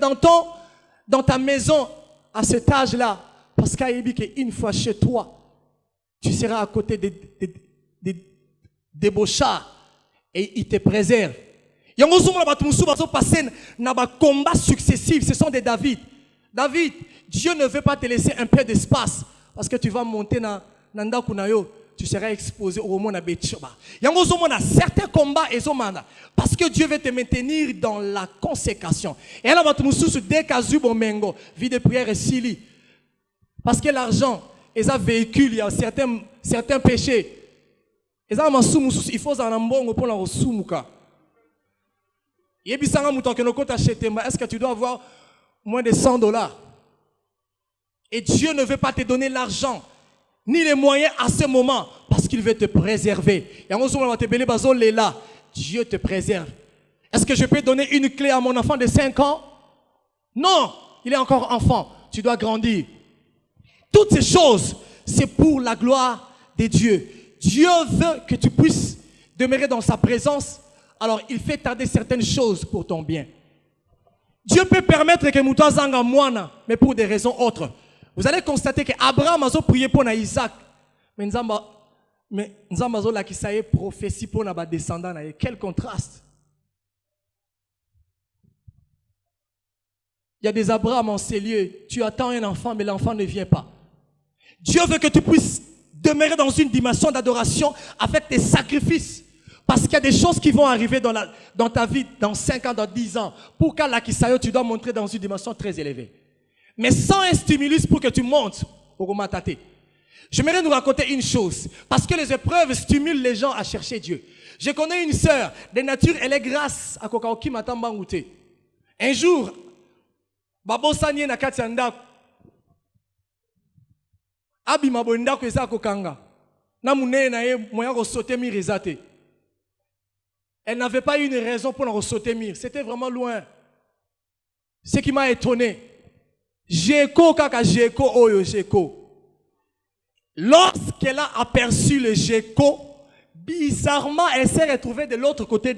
dans ta maison à cet âge-là. Parce qu'il dit qu'une fois chez toi, tu seras à côté des débauchards et il te préserve. Il y a des combats successifs, ce sont des David. David, Dieu ne veut pas te laisser un peu d'espace parce que tu vas monter dans Nandakunayo. tu seras exposé au monde à Betchoba. Il y a certains combats et parce que Dieu veut te maintenir dans la consécration. Et là, tu me dès qu'Azu Bomengo, vie de prière et Sili. Parce que l'argent, ils ont véhicule, il y a certains péchés. Ils ont il faut un bon pour la soumuka. Est-ce que tu dois avoir moins de $100? Et Dieu ne veut pas te donner l'argent ni les moyens à ce moment parce qu'il veut te préserver. Dieu te préserve. Est-ce que je peux donner une clé à mon enfant de 5 ans? Non, il est encore enfant. Tu dois grandir. Toutes ces choses, c'est pour la gloire de Dieu. Dieu veut que tu puisses demeurer dans sa présence. Alors, il fait tarder certaines choses pour ton bien. Dieu peut permettre que Moutoua Zanga Moana, mais pour des raisons autres. Vous allez constater qu'Abraham a prié pour Isaac. Mais Nzamba Zola qui s'est prophétie pour nos descendants. Quel contraste! Il y a des Abraham en ces lieux. Tu attends un enfant, mais l'enfant ne vient pas. Dieu veut que tu puisses demeurer dans une dimension d'adoration avec tes sacrifices. Parce qu'il y a des choses qui vont arriver dans ta vie dans 5 ans, dans 10 ans. Pour qu'à la Kisayo, tu dois montrer dans une dimension très élevée. Mais sans un stimulus pour que tu montes au Gomatate. J'aimerais nous raconter une chose. Parce que les épreuves stimulent les gens à chercher Dieu. Je connais une sœur de nature, elle est grâce à Kokaoki Matambangute. Un jour, Babo Sanye Nakatianda. Abi Mabonda Kweza Kokanga. Namune Nae Moya Rosote Mirizate. Elle n'avait pas eu une raison pour en sauter mire. C'était vraiment loin. Ce qui m'a étonné. Jéko kaka Jéko oyo Jéko. Lorsqu'elle a aperçu le Jéko, bizarrement, elle s'est retrouvée de l'autre côté.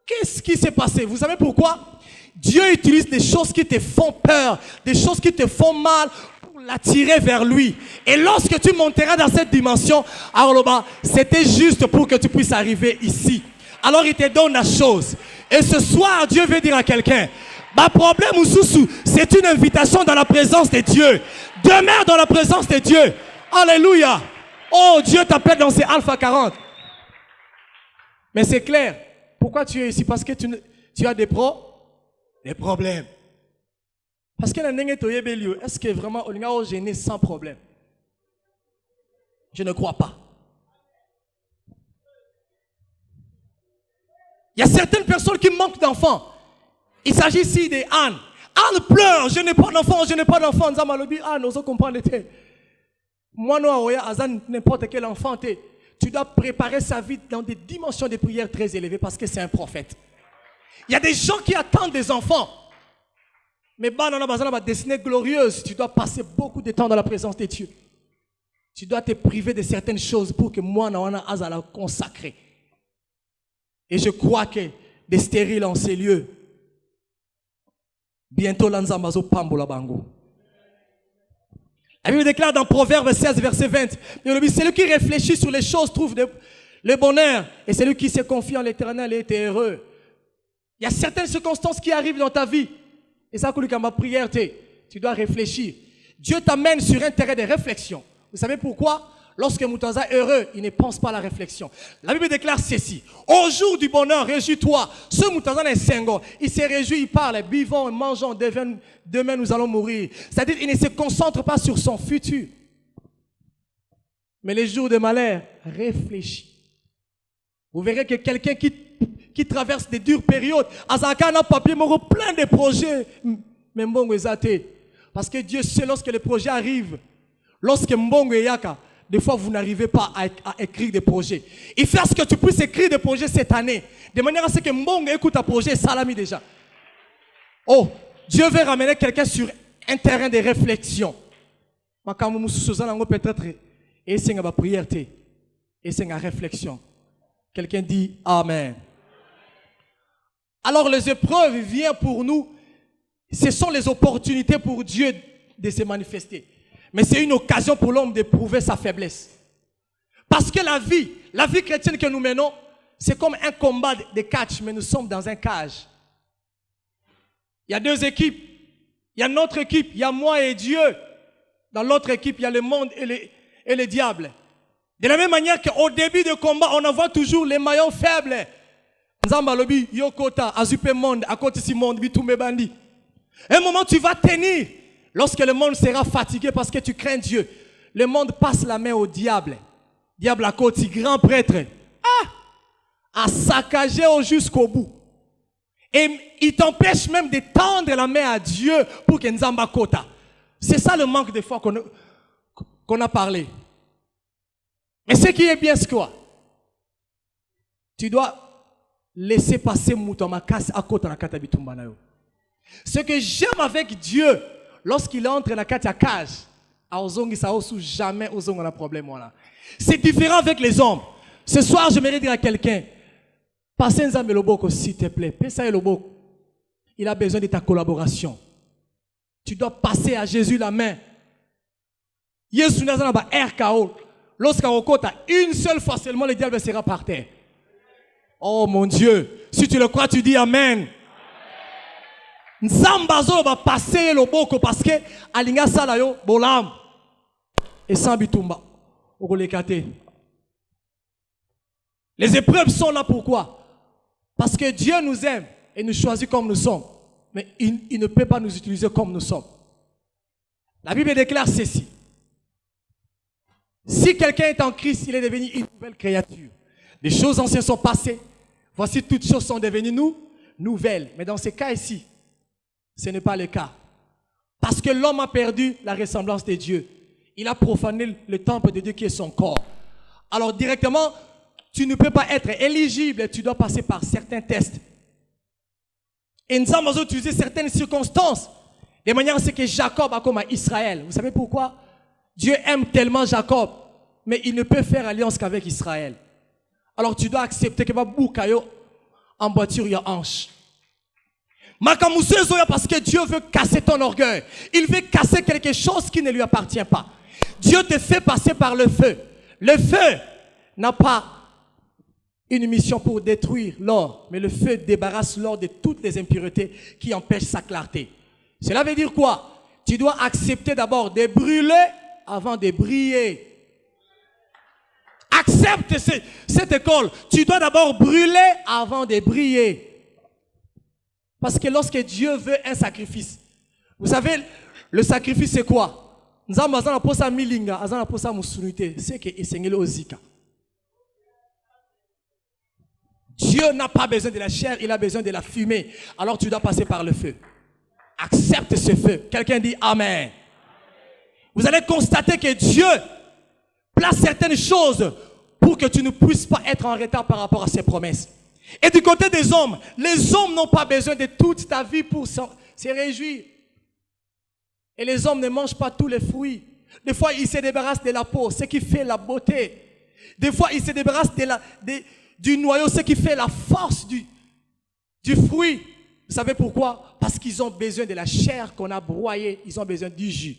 Qu'est-ce qui s'est passé? Vous savez pourquoi? Dieu utilise des choses qui te font peur, des choses qui te font mal, pour l'attirer vers lui. Et lorsque tu monteras dans cette dimension, alors c'était juste pour que tu puisses arriver ici. Alors il te donne la chose. Et ce soir, Dieu veut dire à quelqu'un, ma problème ou sous, c'est une invitation dans la présence de Dieu. Demeure dans la présence de Dieu. Alléluia. Oh, Dieu t'appelle dans ces Alpha 40. Mais c'est clair. Pourquoi tu es ici? Parce que tu as des problèmes. Parce que est-ce que vraiment on est gêné sans problème? Je ne crois pas. Il y a certaines personnes qui manquent d'enfants. Il s'agit ici de Anne. Anne pleure, je n'ai pas d'enfant, je n'ai pas d'enfant. Anne, on comprend. Moi, n'importe quel enfant, tu dois préparer sa vie dans des dimensions de prière très élevées parce que c'est un prophète. Il y a des gens qui attendent des enfants. Mais dans la destinée glorieuse, tu dois passer beaucoup de temps dans la présence de Dieu. Tu dois te priver de certaines choses pour que moi, je la consacrer. Et je crois que des stériles en ces lieux, bientôt l'anzambazo pambola bango. La Bible déclare dans Proverbe 16, verset 20, celui qui réfléchit sur les choses trouve le bonheur, et celui qui se confie en l'Éternel est heureux. Il y a certaines circonstances qui arrivent dans ta vie, et ça, comme ma prière, tu dois réfléchir. Dieu t'amène sur un terrain de réflexion. Vous savez pourquoi? Lorsque Moutaza est heureux, il ne pense pas à la réflexion. La Bible déclare ceci. Au jour du bonheur, réjouis-toi. Ce Moutaza est single. Il se réjouit, il parle. Buvons, mangeons, demain nous allons mourir. C'est-à-dire qu'il ne se concentre pas sur son futur. Mais les jours de malheur, réfléchis. Vous verrez que quelqu'un qui traverse des dures périodes, Azaka n'a papier, plein de projets. Mais Mbongo est parce que Dieu sait lorsque les projets arrivent. Lorsque Mbongo est Yaka, des fois, vous n'arrivez pas à écrire des projets. Il fait à ce que tu puisses écrire des projets cette année. De manière à ce que Mbongo écoute un projet, Salami déjà. Oh, Dieu veut ramener quelqu'un sur un terrain de réflexion. Peut-être, et c'est une prière, et c'est une réflexion. Quelqu'un dit Amen. Alors, les épreuves viennent pour nous. Ce sont les opportunités pour Dieu de se manifester. Mais c'est une occasion pour l'homme d'éprouver sa faiblesse. Parce que la vie chrétienne que nous menons, c'est comme un combat de catch, mais nous sommes dans un cage. Il y a 2 équipes. Il y a notre équipe, il y a moi et Dieu. Dans l'autre équipe, il y a le monde et le diable. De la même manière qu'au début du combat, on envoie toujours les maillons faibles. Nzamba lobi yokota azupe monde à côté si monde bitumbe bandi. Un moment tu vas tenir lorsque le monde sera fatigué parce que tu crains Dieu. Le monde passe la main au diable. Diable à côté, grand prêtre. À saccager jusqu'au bout. Et il t'empêche même de tendre la main à Dieu pour que Nzamba kota. C'est ça le manque de foi qu'on a parlé. Mais ce qui est bien, c'est quoi? Tu dois laisser passer Moutamakas à côté de la Katabitumba. Ce que j'aime avec Dieu, lorsqu'il entre dans la cage, jamais un problème. C'est différent avec les hommes. Ce soir, je vais dire à quelqu'un, passez un Loboko, s'il te plaît. Il a besoin de ta collaboration. Tu dois passer à Jésus la main. Yesu n'a pas RKO. Lorsqu'on compte une seule fois seulement, le diable sera par terre. Oh mon Dieu, si tu le crois, tu dis Amen. Nzambazo va passer le boko parce que alinga salayo bolam et sans bitumba. Les épreuves sont là pourquoi? Parce que Dieu nous aime et nous choisit comme nous sommes. Mais il ne peut pas nous utiliser comme nous sommes. La Bible déclare ceci. Si quelqu'un est en Christ, il est devenu une nouvelle créature. Les choses anciennes sont passées. Voici toutes choses sont devenues nouvelles. Mais dans ce cas ici, ce n'est pas le cas. Parce que l'homme a perdu la ressemblance de Dieu. Il a profané le temple de Dieu qui est son corps. Alors directement, tu ne peux pas être éligible. Tu dois passer par certains tests. Et nous avons utilisé certaines circonstances. De manière à ce que Jacob a comme à Israël. Vous savez pourquoi? Dieu aime tellement Jacob. Mais il ne peut faire alliance qu'avec Israël. Alors tu dois accepter que Boukayo en voiture il y a hanche. Parce que Dieu veut casser ton orgueil. Il veut casser quelque chose qui ne lui appartient pas. Dieu te fait passer par le feu. Le feu n'a pas une mission pour détruire l'or, mais le feu débarrasse l'or de toutes les impuretés qui empêchent sa clarté. Cela veut dire quoi? Tu dois accepter d'abord de brûler avant de briller. Accepte cette école. Tu dois d'abord brûler avant de briller. Parce que lorsque Dieu veut un sacrifice, vous savez, le sacrifice c'est quoi? C'est que Dieu n'a pas besoin de la chair, il a besoin de la fumée. Alors tu dois passer par le feu. Accepte ce feu. Quelqu'un dit Amen. Vous allez constater que Dieu place certaines choses pour que tu ne puisses pas être en retard par rapport à ses promesses. Et du côté des hommes, les hommes n'ont pas besoin de toute ta vie pour se réjouir. Et les hommes ne mangent pas tous les fruits. Des fois, ils se débarrassent de la peau, ce qui fait la beauté. Des fois, ils se débarrassent du noyau, ce qui fait la force du fruit. Vous savez pourquoi? Parce qu'ils ont besoin de la chair qu'on a broyée. Ils ont besoin du jus.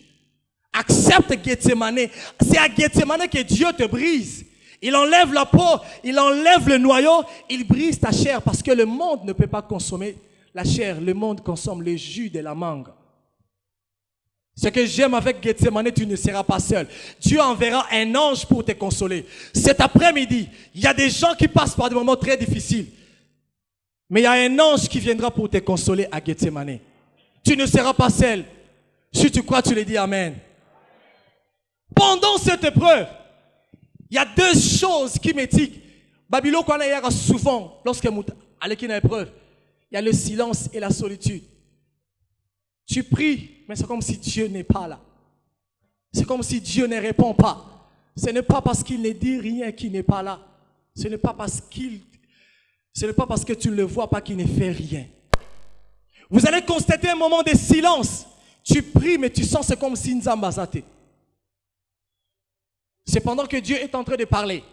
Accepte Gethsemane. C'est à Gethsemane que Dieu te brise. Il enlève la peau, il enlève le noyau, il brise ta chair parce que le monde ne peut pas consommer la chair. Le monde consomme le jus de la mangue. Ce que j'aime avec Gethsemane, tu ne seras pas seul. Dieu enverra un ange pour te consoler. Cet après-midi, il y a des gens qui passent par des moments très difficiles. Mais il y a un ange qui viendra pour te consoler à Gethsemane. Tu ne seras pas seul. Si tu crois, tu le dis Amen. Pendant cette épreuve, il y a deux choses qui m'étiquent. Babylone, quand il y a souvent, lorsque il y a épreuve, il y a le silence et la solitude. Tu pries, mais c'est comme si Dieu n'est pas là. C'est comme si Dieu ne répond pas. Ce n'est pas parce qu'il ne dit rien qu'il n'est pas là. Ce n'est pas parce que tu ne le vois pas qu'il ne fait rien. Vous allez constater un moment de silence. Tu pries, mais tu sens c'est comme si Nzamba zate. C'est pendant que Dieu est en train de parler.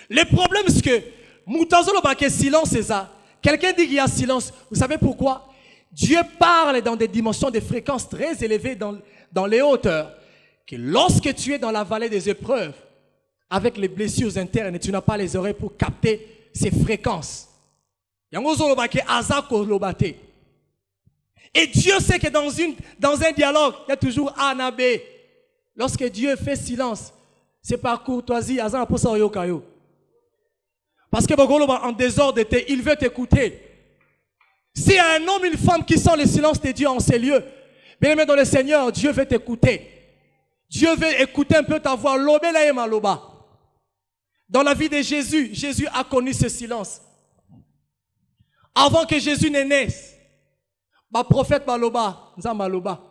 Le problème, c'est que Moutazolo Baké silence, c'est ça. Quelqu'un dit qu'il y a silence. Vous savez pourquoi? Dieu parle dans des dimensions de fréquences très élevées dans les hauteurs. Que lorsque tu es dans la vallée des épreuves, avec les blessures internes, tu n'as pas les oreilles pour capter ces fréquences. Et Dieu sait que dans un dialogue, il y a toujours A, A, B. Lorsque Dieu fait silence, C'est par courtoisie, Azan pour ça yokayo. Parce que en désordre, il veut t'écouter. S'il y a un homme, une femme qui sent le silence de Dieu en ces lieux, bien aimé dans le Seigneur, Dieu veut t'écouter. Dieu veut écouter un peu ta voix. Lobela et maloba. Dans la vie de Jésus, Jésus a connu ce silence. Avant que Jésus ne naisse, ma prophète maloba, maloba.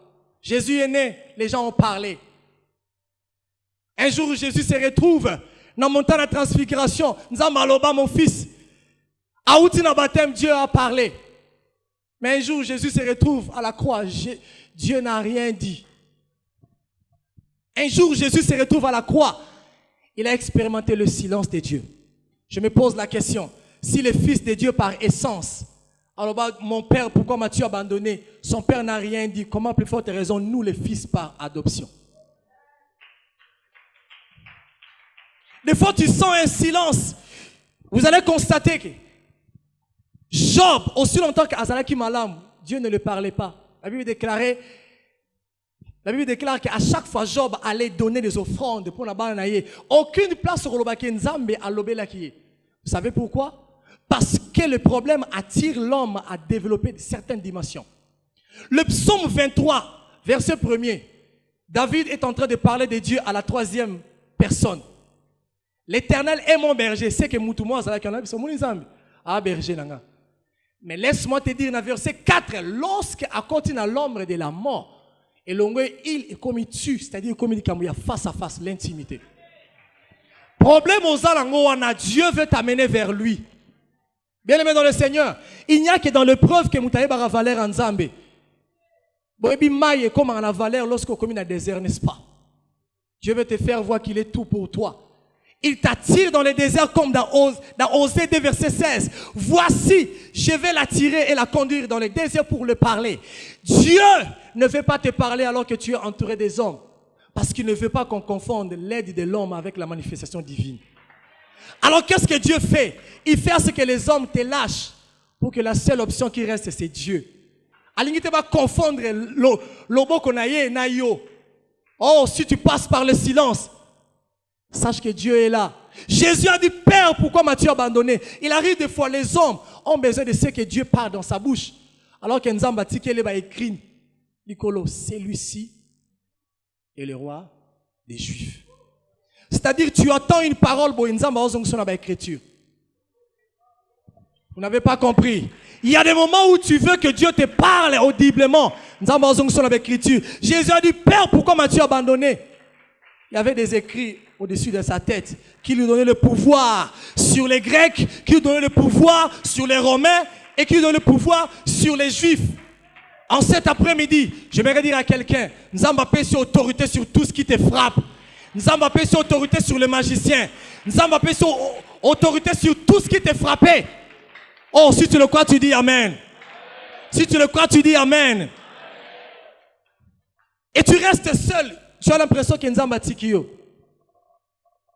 Jésus est né, les gens ont parlé. Un jour, Jésus se retrouve dans la montagne de la transfiguration. Maloba, mon fils. À Outina baptême, Dieu a parlé. Mais un jour, Jésus se retrouve à la croix. Dieu n'a rien dit. Un jour, Jésus se retrouve à la croix. Il a expérimenté le silence de Dieu. Je me pose la question. Si le Fils de Dieu par essence, alors mon Père, pourquoi m'as-tu abandonné? Son Père n'a rien dit. Comment, plus forte raison, nous les fils par adoption? Des fois, tu sens un silence. Vous allez constater que Job, aussi longtemps qu'Azalaki Malam, Dieu ne le parlait pas. La Bible déclare qu'à chaque fois Job allait donner des offrandes pour la bananaye. Aucune place sur le Nzambe à l'obélaki. Vous savez pourquoi? Parce que le problème attire l'homme à développer certaines dimensions. Le psaume 23, verset 1er, David est en train de parler de Dieu à la 3e personne. L'Éternel est mon berger. C'est que Moutouma, c'est mon Nzambe. Ah, berger, nanga. Mais laisse-moi te dire dans verset 4, lorsqu'à côté de l'ombre de la mort, et il est comme il tue, c'est-à-dire comme il y a face à face l'intimité. Problème aux alangoana, Dieu veut t'amener vers lui. Bien aimé dans le Seigneur, il n'y a que dans l'épreuve que Moutaïba a valeur en Zambé. Boebi maille comme en la valeur lorsqu'on commet dans le désert, n'est-ce pas? Dieu veut te faire voir qu'il est tout pour toi. Il t'attire dans le désert comme dans Osée 2, verset 16. Voici, je vais l'attirer et la conduire dans le désert pour le parler. Dieu ne veut pas te parler alors que tu es entouré des hommes. Parce qu'il ne veut pas qu'on confonde l'aide de l'homme avec la manifestation divine. Alors qu'est-ce que Dieu fait? Il fait à ce que les hommes te lâchent pour que la seule option qui reste, c'est Dieu. Alors il ne va pas confondre l'obo konaye na yo. Oh, si tu passes par le silence, sache que Dieu est là. Jésus a dit, Père, pourquoi m'as-tu abandonné? Il arrive des fois, les hommes ont besoin de ce que Dieu parle dans sa bouche. Alors que Nzamba Tikele va écrire, Nicolo, celui-ci est le roi des Juifs. C'est-à-dire, tu attends une parole, bon, Nzamba Ozongson a écriture. Vous n'avez pas compris. Il y a des moments où tu veux que Dieu te parle audiblement. Nzamba Ozongson a écriture. Jésus a dit, Père, pourquoi m'as-tu abandonné? Il y avait des écrits au-dessus de sa tête qui lui donnaient le pouvoir sur les Grecs, qui lui donnaient le pouvoir sur les Romains et qui lui donnaient le pouvoir sur les Juifs. En cet après-midi, j'aimerais dire à quelqu'un, Nzamba paie sur autorité sur tout ce qui te frappe. Nzamba paie sur autorité sur les magiciens. Nzamba paie sur autorité sur tout ce qui te frappait. Oh, si tu le crois, tu dis Amen. Si tu le crois, tu dis Amen. Et tu restes seul. Tu as l'impression qu'il y a Nzamba Tikio.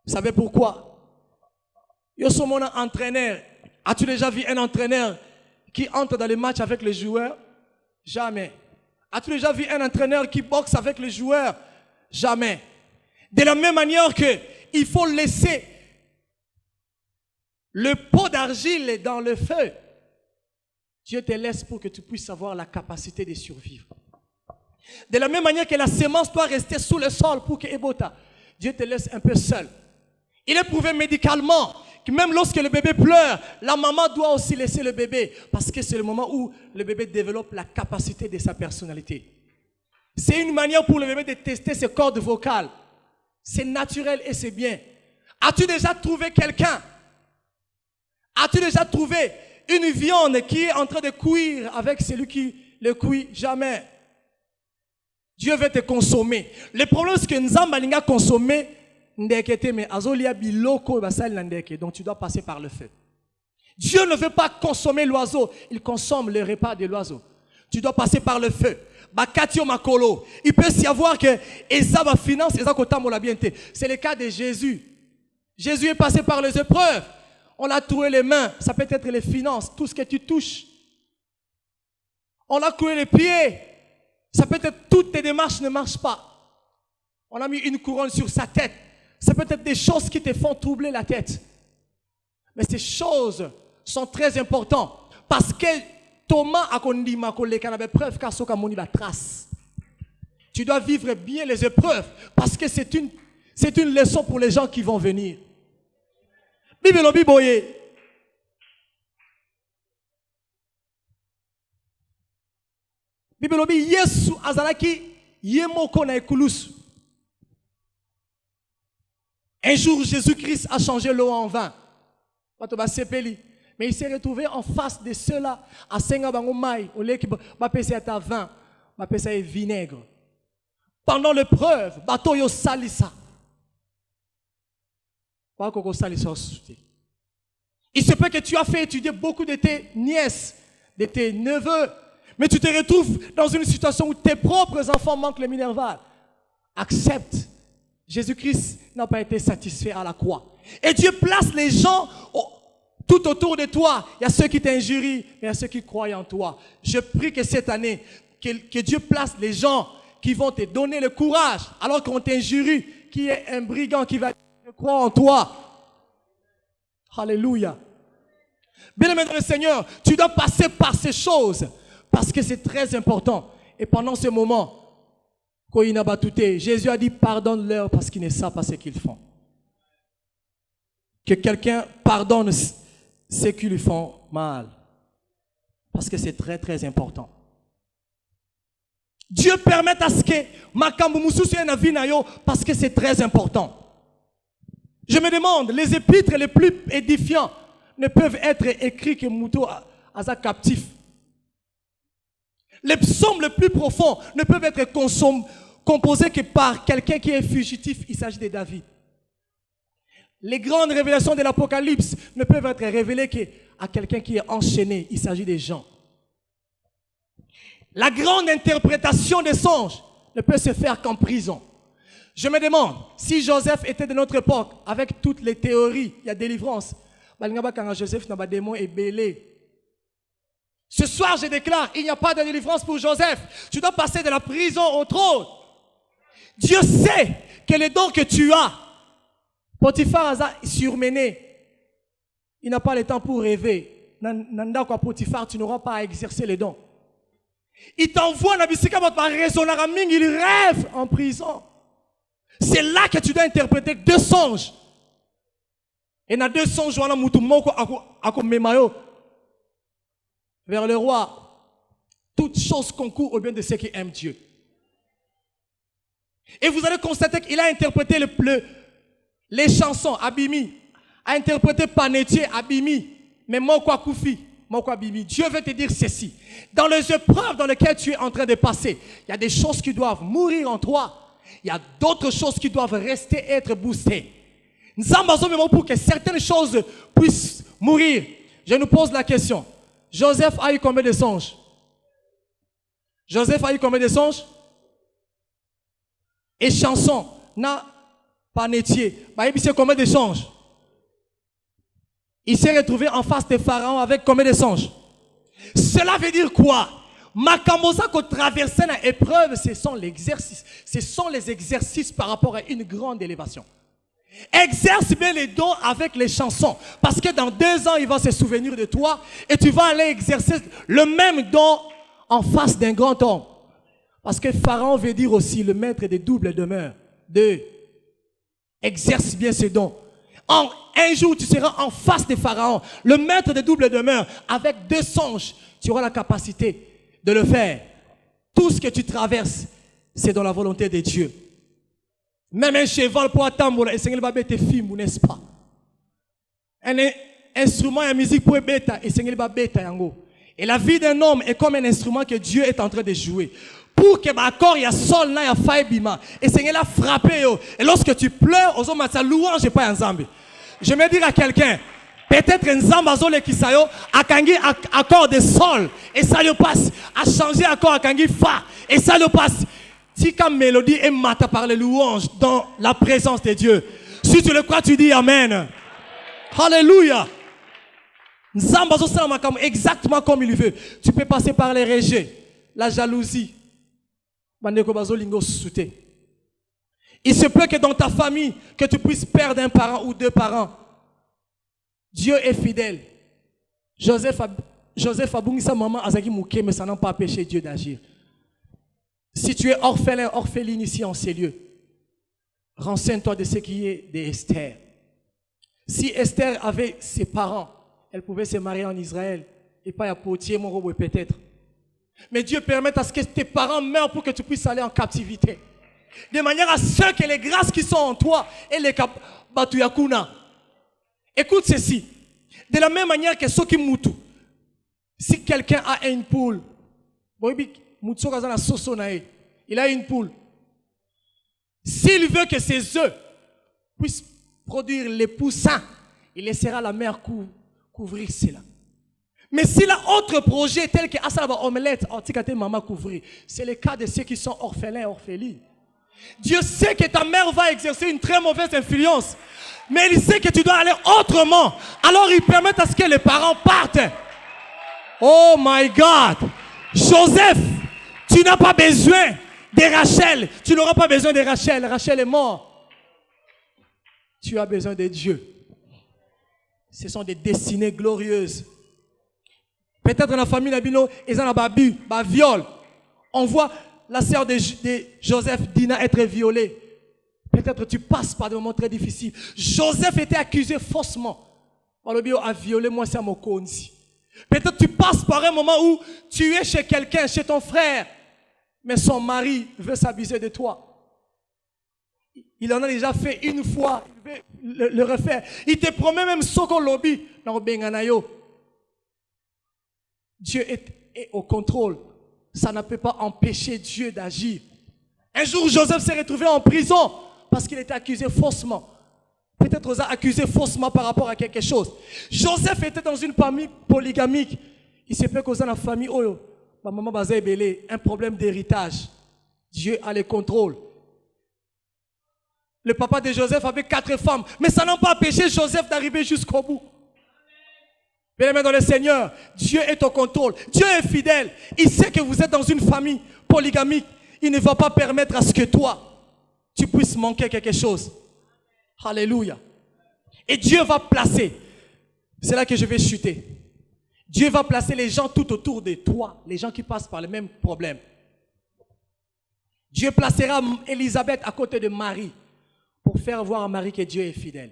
Vous savez pourquoi? Yo suis mon entraîneur. As-tu déjà vu un entraîneur qui entre dans les matchs avec les joueurs? Jamais. As-tu déjà vu un entraîneur qui boxe avec les joueurs? Jamais. De la même manière que il faut laisser le pot d'argile dans le feu. Dieu te laisse pour que tu puisses avoir la capacité de survivre. De la même manière que la semence doit rester sous le sol pour que Ebota, Dieu te laisse un peu seul. Il est prouvé médicalement que même lorsque le bébé pleure, la maman doit aussi laisser le bébé parce que c'est le moment où le bébé développe la capacité de sa personnalité. C'est une manière pour le bébé de tester ses cordes vocales. C'est naturel et c'est bien. As-tu déjà trouvé quelqu'un? As-tu déjà trouvé une viande qui est en train de cuire avec celui qui le cuit? Jamais. Dieu veut te consommer. Le problème c'est que Nzamba linga consommer ndekete mais azolia biloko basal ndeke, donc tu dois passer par le feu. Dieu ne veut pas consommer l'oiseau, il consomme le repas de l'oiseau. Tu dois passer par le feu. Bakatio makolo. Il peut s'y avoir que Esa va finance Esa kotamola bienté. C'est le cas de Jésus. Jésus est passé par les épreuves. On a troué les mains, ça peut être les finances, tout ce que tu touches. On a troué les pieds. Ça peut être toutes tes démarches ne marchent pas. On a mis une couronne sur sa tête. C'est peut-être des choses qui te font troubler la tête. Mais ces choses sont très importantes. Parce que Thomas a connu ma preuve car ce qu'a la trace. Tu dois vivre bien les épreuves parce que c'est une leçon pour les gens qui vont venir. Bible Biboye. Bible Biboye Yesu azalaki yemoko na ekulusu. Un jour, Jésus-Christ a changé l'eau en vin. Mais il s'est retrouvé en face de ceux-là. À Sengabangomaï, au lieu qu'il va à vin, va passer vinaigre. Pendant l'épreuve, bateau yo salisa. Il se peut que tu as fait étudier beaucoup de tes nièces, de tes neveux, mais tu te retrouves dans une situation où tes propres enfants manquent le minerval. Accepte. Jésus-Christ n'a pas été satisfait à la croix. Et Dieu place les gens tout autour de toi. Il y a ceux qui t'injurient, mais il y a ceux qui croient en toi. Je prie que cette année, que Dieu place les gens qui vont te donner le courage, alors qu'on t'injurie, qui est un brigand qui va croire en toi. Alléluia. Bien-aimé dans le Seigneur, tu dois passer par ces choses, parce que c'est très important. Et pendant ce moment, Jésus a dit pardonne-leur parce qu'ils ne savent pas ce qu'ils font. Que quelqu'un pardonne ce qu'ils font mal. Parce que c'est très très important. Dieu permet à ce que makambo mususu na vie na yo parce que c'est très important. Je me demande, les épîtres les plus édifiants ne peuvent être écrits que Mouto Aza captif. Les psaumes les plus profonds ne peuvent être composés que par quelqu'un qui est fugitif. Il s'agit de David. Les grandes révélations de l'Apocalypse ne peuvent être révélées qu'à quelqu'un qui est enchaîné. Il s'agit des gens. La grande interprétation des songes ne peut se faire qu'en prison. Je me demande, si Joseph était de notre époque, avec toutes les théories, il y a délivrance. Joseph n'a pas démon et belé. Ce soir, je déclare, il n'y a pas de délivrance pour Joseph. Tu dois passer de la prison au trône. Dieu sait que les dons que tu as, Potiphar a surmené. Il n'a pas le temps pour rêver. Nanda quoi Potiphar, tu n'auras pas à exercer les dons. Il t'envoie dans il rêve en prison. C'est là que tu dois interpréter deux songes. Et dans deux songes, vers le roi, toute chose concourt au bien de ceux qui aiment Dieu. Et vous allez constater qu'il a interprété les chansons, Abimi, a interprété Panétier, Abimi, mais Mokwa Koufi, Mokwa Abimi. Dieu veut te dire ceci. Dans les épreuves dans lesquelles tu es en train de passer, il y a des choses qui doivent mourir en toi. Il y a d'autres choses qui doivent rester, être boostées. Nous avons pour que certaines choses puissent mourir. Je nous pose la question. Joseph a eu combien de songes? Joseph a eu combien de songes? Et chanson, n'a pas métier. Il sait combien de songes? Il s'est retrouvé en face de Pharaon avec combien de songes? Cela veut dire quoi? Makamosa qu'on traverse une épreuve, ce sont l'exercice. Ce sont les exercices par rapport à une grande élévation. Exerce bien les dons avec les chansons. Parce que dans 2 ans, il va se souvenir de toi. Et tu vas aller exercer le même don en face d'un grand homme. Parce que Pharaon veut dire aussi le maître des doubles demeures. 2. Exerce bien ces dons. Un jour, tu seras en face de Pharaon, le maître des doubles demeures. Avec 2 songes, tu auras la capacité de le faire. Tout ce que tu traverses, c'est dans la volonté de Dieu. Même un cheval pour attendre, et Seigneur va bêter film, n'est-ce pas? Un instrument et musique pour bêta, et Seigneur va bêter yango. Et la vie d'un homme est comme un instrument que Dieu est en train de jouer. Pour que ma corps y a sol, il y a faibima. Et Seigneur l'a frappé. Et lorsque tu pleures, aux hommes, ça louange et pas un zambi. Je me dire à quelqu'un, peut-être un zambazole qui sayo, a kangi accord de sol, et ça le passe. A changé accord à kangi fa, et ça le passe. Si comme mélodie et mata par les louanges dans la présence de Dieu. Si tu le crois, tu dis Amen. Alléluia. Exactement comme il veut. Tu peux passer par les rejets, la jalousie. Il se peut que dans ta famille, que tu puisses perdre un parent ou deux parents. Dieu est fidèle. Joseph a bougé sa maman Azaki Mouké, mais ça n'a pas empêché Dieu d'agir. Si tu es orphelin, orpheline ici en ces lieux, renseigne-toi de ce qui est d'Esther. Si Esther avait ses parents, elle pouvait se marier en Israël et pas à Potier, mon robot peut-être. Mais Dieu permet à ce que tes parents meurent pour que tu puisses aller en captivité. De manière à ce que les grâces qui sont en toi et les batuyakuna. Écoute ceci. De la même manière que ceux qui moutent. Si quelqu'un a une poule, il a une poule. S'il veut que ses œufs puissent produire les poussins, il laissera la mère couvrir cela. Mais s'il a autre projet tel que Asaba Omelette, maman couvrir, c'est le cas de ceux qui sont orphelins, orphelines. Dieu sait que ta mère va exercer une très mauvaise influence, mais il sait que tu dois aller autrement. Alors il permet à ce que les parents partent. Oh my God! Joseph, tu n'as pas besoin de Rachel. Tu n'auras pas besoin de Rachel. Rachel est morte. Tu as besoin de Dieu. Ce sont des destinées glorieuses. Peut-être dans la famille Nabino, ils ont un viol. On voit la sœur de Joseph, Dina, être violée. Peut-être tu passes par des moments très difficiles. Joseph était accusé faussement. Malobio a violé moi, c'est à mon consi. Peut-être tu passes par un moment où tu es chez quelqu'un, chez ton frère, mais son mari veut s'abuser de toi. Il en a déjà fait une fois, il veut le refaire. Il te promet même Soko Lobby. Dieu est au contrôle. Ça ne peut pas empêcher Dieu d'agir. Un jour, Joseph s'est retrouvé en prison parce qu'il était accusé faussement. Peut-être on a accusé faussement par rapport à quelque chose. Joseph était dans une famille polygamique. Il se peut causer la famille, oh, ma maman basée belé, un problème d'héritage. Dieu a le contrôle. Le papa de Joseph avait 4 femmes, mais ça n'a pas empêché Joseph d'arriver jusqu'au bout. Bien-aimés dans le Seigneur, Dieu est au contrôle. Dieu est fidèle. Il sait que vous êtes dans une famille polygamique. Il ne va pas permettre à ce que toi, tu puisses manquer quelque chose. Alléluia. Et Dieu va placer, c'est là que je vais chuter. Dieu va placer les gens tout autour de toi, les gens qui passent par les mêmes problèmes. Dieu placera Élisabeth à côté de Marie pour faire voir à Marie que Dieu est fidèle.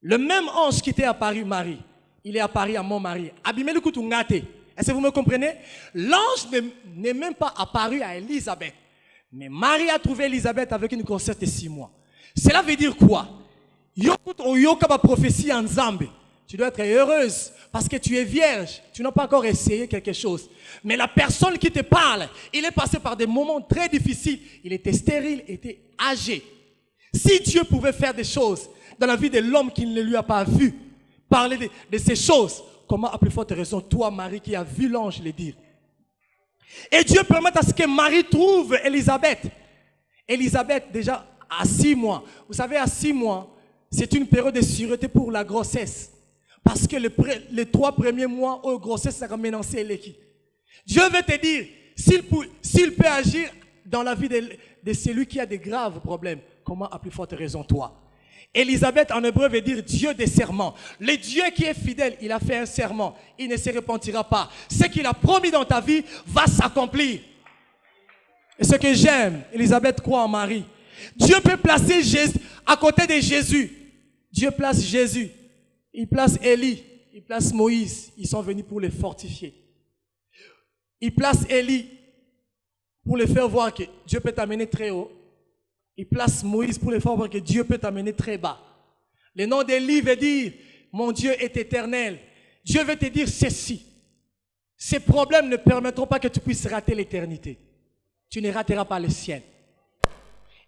Le même ange qui t'est apparu, Marie, il est apparu à mon mari. Abimele Koutungate. Est-ce que vous me comprenez? L'ange n'est même pas apparu à Élisabeth. Mais Marie a trouvé Élisabeth avec une grossesse de 6 mois. Cela veut dire quoi? Prophétie en Zambie. Tu dois être heureuse parce que tu es vierge. Tu n'as pas encore essayé quelque chose. Mais la personne qui te parle, il est passé par des moments très difficiles. Il était stérile, était âgé. Si Dieu pouvait faire des choses dans la vie de l'homme qui ne lui a pas vu, parler de ces choses, comment à plus forte raison, toi, Marie, qui as vu l'ange le dire. Et Dieu permet à ce que Marie trouve Élisabeth. Élisabeth, déjà, à 6 mois. Vous savez, à 6 mois, c'est une période de sûreté pour la grossesse. Parce que les 3 premiers mois, de grossesse, ça va menacer l'équipe. Dieu veut te dire, s'il peut agir dans la vie de celui qui a des graves problèmes, comment à plus forte raison, toi? Élisabeth en hébreu veut dire Dieu des serments. Le Dieu qui est fidèle, il a fait un serment. Il ne se repentira pas. Ce qu'il a promis dans ta vie va s'accomplir. Et ce que j'aime, Élisabeth croit en Marie. Dieu peut placer Jésus à côté de Jésus. Dieu place Jésus. Il place Élie. Il place Moïse. Ils sont venus pour les fortifier. Il place Élie pour les faire voir que Dieu peut t'amener très haut. Il place Moïse pour les faire voir que Dieu peut t'amener très bas. Le nom d'Élie veut dire, mon Dieu est éternel. Dieu veut te dire ceci. Ces problèmes ne permettront pas que tu puisses rater l'éternité. Tu ne rateras pas le ciel.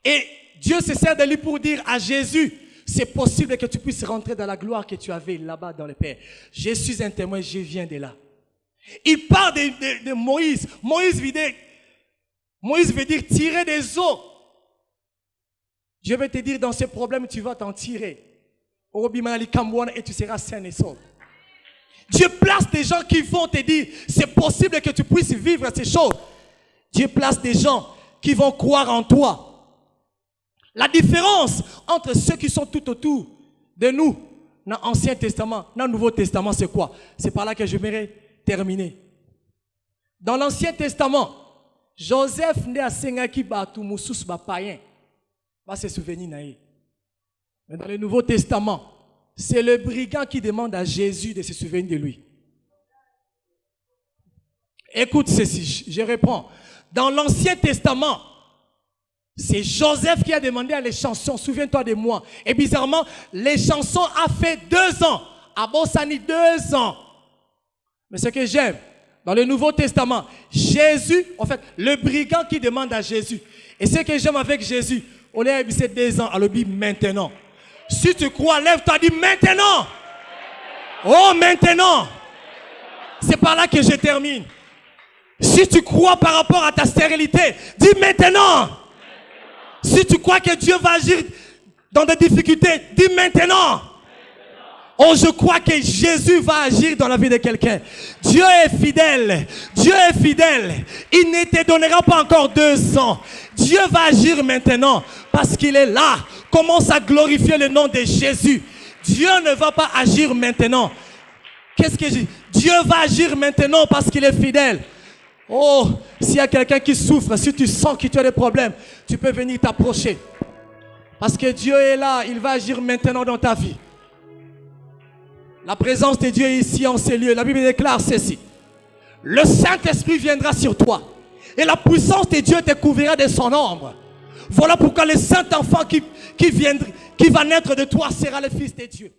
Et Dieu se sert de lui pour dire à Jésus, c'est possible que tu puisses rentrer dans la gloire que tu avais là-bas dans le Père. Je suis un témoin, je viens de là. Il parle de Moïse. Moïse veut dire tirer des eaux. Je vais te dire, dans ces problèmes, tu vas t'en tirer. Et tu seras sain et sauf. Dieu place des gens qui vont te dire, c'est possible que tu puisses vivre ces choses. Dieu place des gens qui vont croire en toi. La différence entre ceux qui sont tout autour de nous, dans l'Ancien Testament, dans le Nouveau Testament, c'est quoi? C'est par là que j'aimerais terminer. Dans l'Ancien Testament, Joseph n'est à Sengaki Batou Moussous Bapayen. C'est souvenir. Mais dans le Nouveau Testament, c'est le brigand qui demande à Jésus de se souvenir de lui. Écoute ceci, je réponds. Dans l'Ancien Testament, c'est Joseph qui a demandé à les chansons, souviens-toi de moi. Et bizarrement, les chansons a fait 2 ans. À Bossani, 2 ans. Mais ce que j'aime, dans le Nouveau Testament, Jésus, en fait, le brigand qui demande à Jésus. Et ce que j'aime avec Jésus, on est habité 2 ans, à l'objet maintenant. Si tu crois, lève-toi, dis maintenant. Oh, maintenant. C'est par là que je termine. Si tu crois par rapport à ta stérilité, dis maintenant. Si tu crois que Dieu va agir dans des difficultés, dis maintenant. Oh, je crois que Jésus va agir dans la vie de quelqu'un. Dieu est fidèle. Dieu est fidèle. Il ne te donnera pas encore 2 ans. Dieu va agir maintenant parce qu'il est là. Commence à glorifier le nom de Jésus. Dieu ne va pas agir maintenant. Qu'est-ce que je dis? Dieu va agir maintenant parce qu'il est fidèle. Oh, s'il y a quelqu'un qui souffre, si tu sens que tu as des problèmes, tu peux venir t'approcher. Parce que Dieu est là, il va agir maintenant dans ta vie. La présence de Dieu est ici en ces lieux. La Bible déclare ceci. Le Saint-Esprit viendra sur toi. Et la puissance de Dieu te couvrira de son ombre. Voilà pourquoi le Saint-Enfant qui va naître de toi sera le Fils de Dieu.